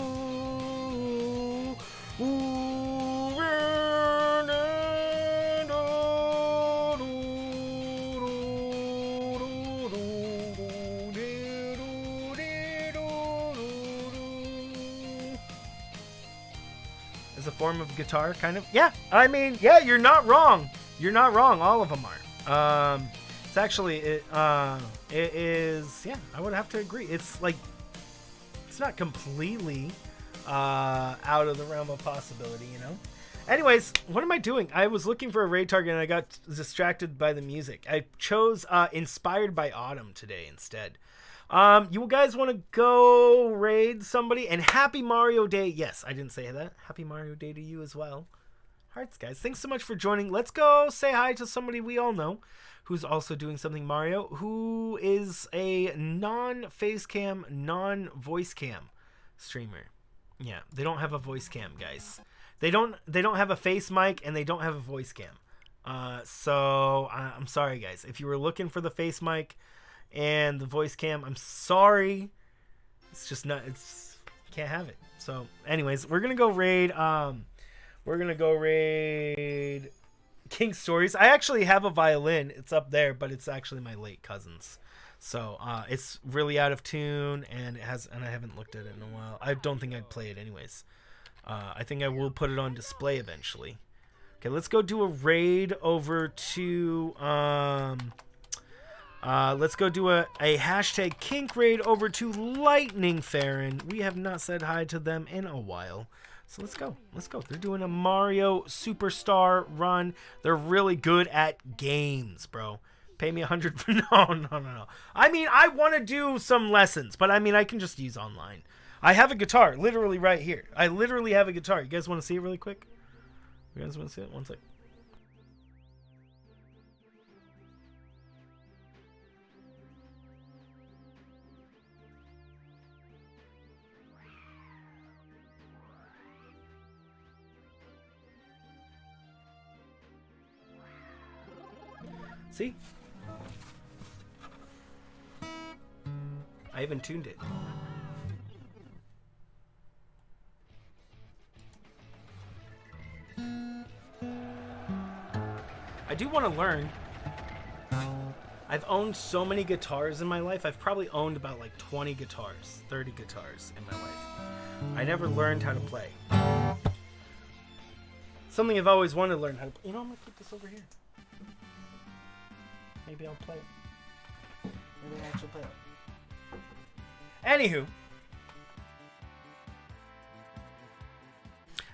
is a form of guitar, kind of. Yeah, I mean, yeah, you're not wrong. You're not wrong. All of them are. It's actually, it is, yeah, I would have to agree. It's like, it's not completely out of the realm of possibility, you know? Anyways, what am I doing? I was looking for a raid target and I got distracted by the music. I chose Inspired by Autumn today instead. You guys want to go raid somebody? And Happy Mario Day. Yes, I didn't say that. Happy Mario Day to you as well. Hearts, guys. Thanks so much for joining. Let's go say hi to somebody we all know who's also doing something Mario, who is a non-face cam, non-voice cam streamer. Yeah, they don't have a voice cam, guys. They don't have a face mic and they don't have a voice cam. So I'm sorry, guys. If you were looking for the face mic and the voice cam, I'm sorry. It's just not. Can't have it. So, anyways, we're gonna go raid. King Stories. I actually have a violin. It's up there, but it's actually my late cousin's. So it's really out of tune, and I haven't looked at it in a while. I don't think I'd play it anyways. I think I will put it on display eventually. Okay, let's go do a raid over to let's go do a hashtag kink raid over to Lightning Farron. We have not said hi to them in a while. So let's go. Let's go. They're doing a Mario Superstar run. They're really good at games, bro. Pay me 100 for no. I mean, I want to do some lessons, but I mean, I can just use online. I have a guitar literally right here. I literally have a guitar. You guys want to see it really quick? You guys want to see it? One sec. See? I even tuned it. I do want to learn. I've owned so many guitars in my life. I've probably owned about like 20 guitars, 30 guitars in my life. I never learned how to play. Something I've always wanted to learn how to play. You know, I'm going to put this over here. Maybe I'll play it. Maybe I'll actually play it. Anywho.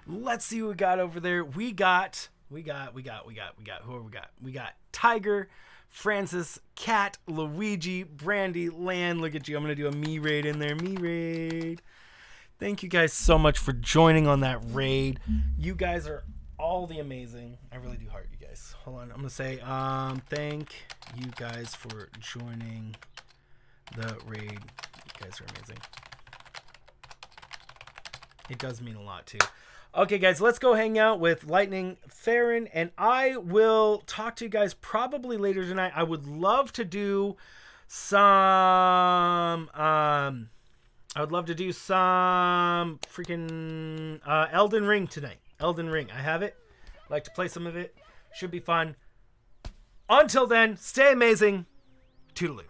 Let's see what we got over there. We got. Who have we got? We got Tiger, Francis, Cat, Luigi, Brandy, Lan. Look at you. I'm going to do a me raid in there. Me raid. Thank you guys so much for joining on that raid. You guys are all the amazing. I really do heart you guys. Hold on. I'm going to say thank you guys for joining the raid. You guys are amazing. It does mean a lot too. Okay, guys, let's go hang out with Lightning Farron, and I will talk to you guys probably later tonight. I would love to do some freaking Elden Ring tonight. Elden Ring. I have it. I'd like to play some of it. Should be fun. Until then, stay amazing. Toodaloo.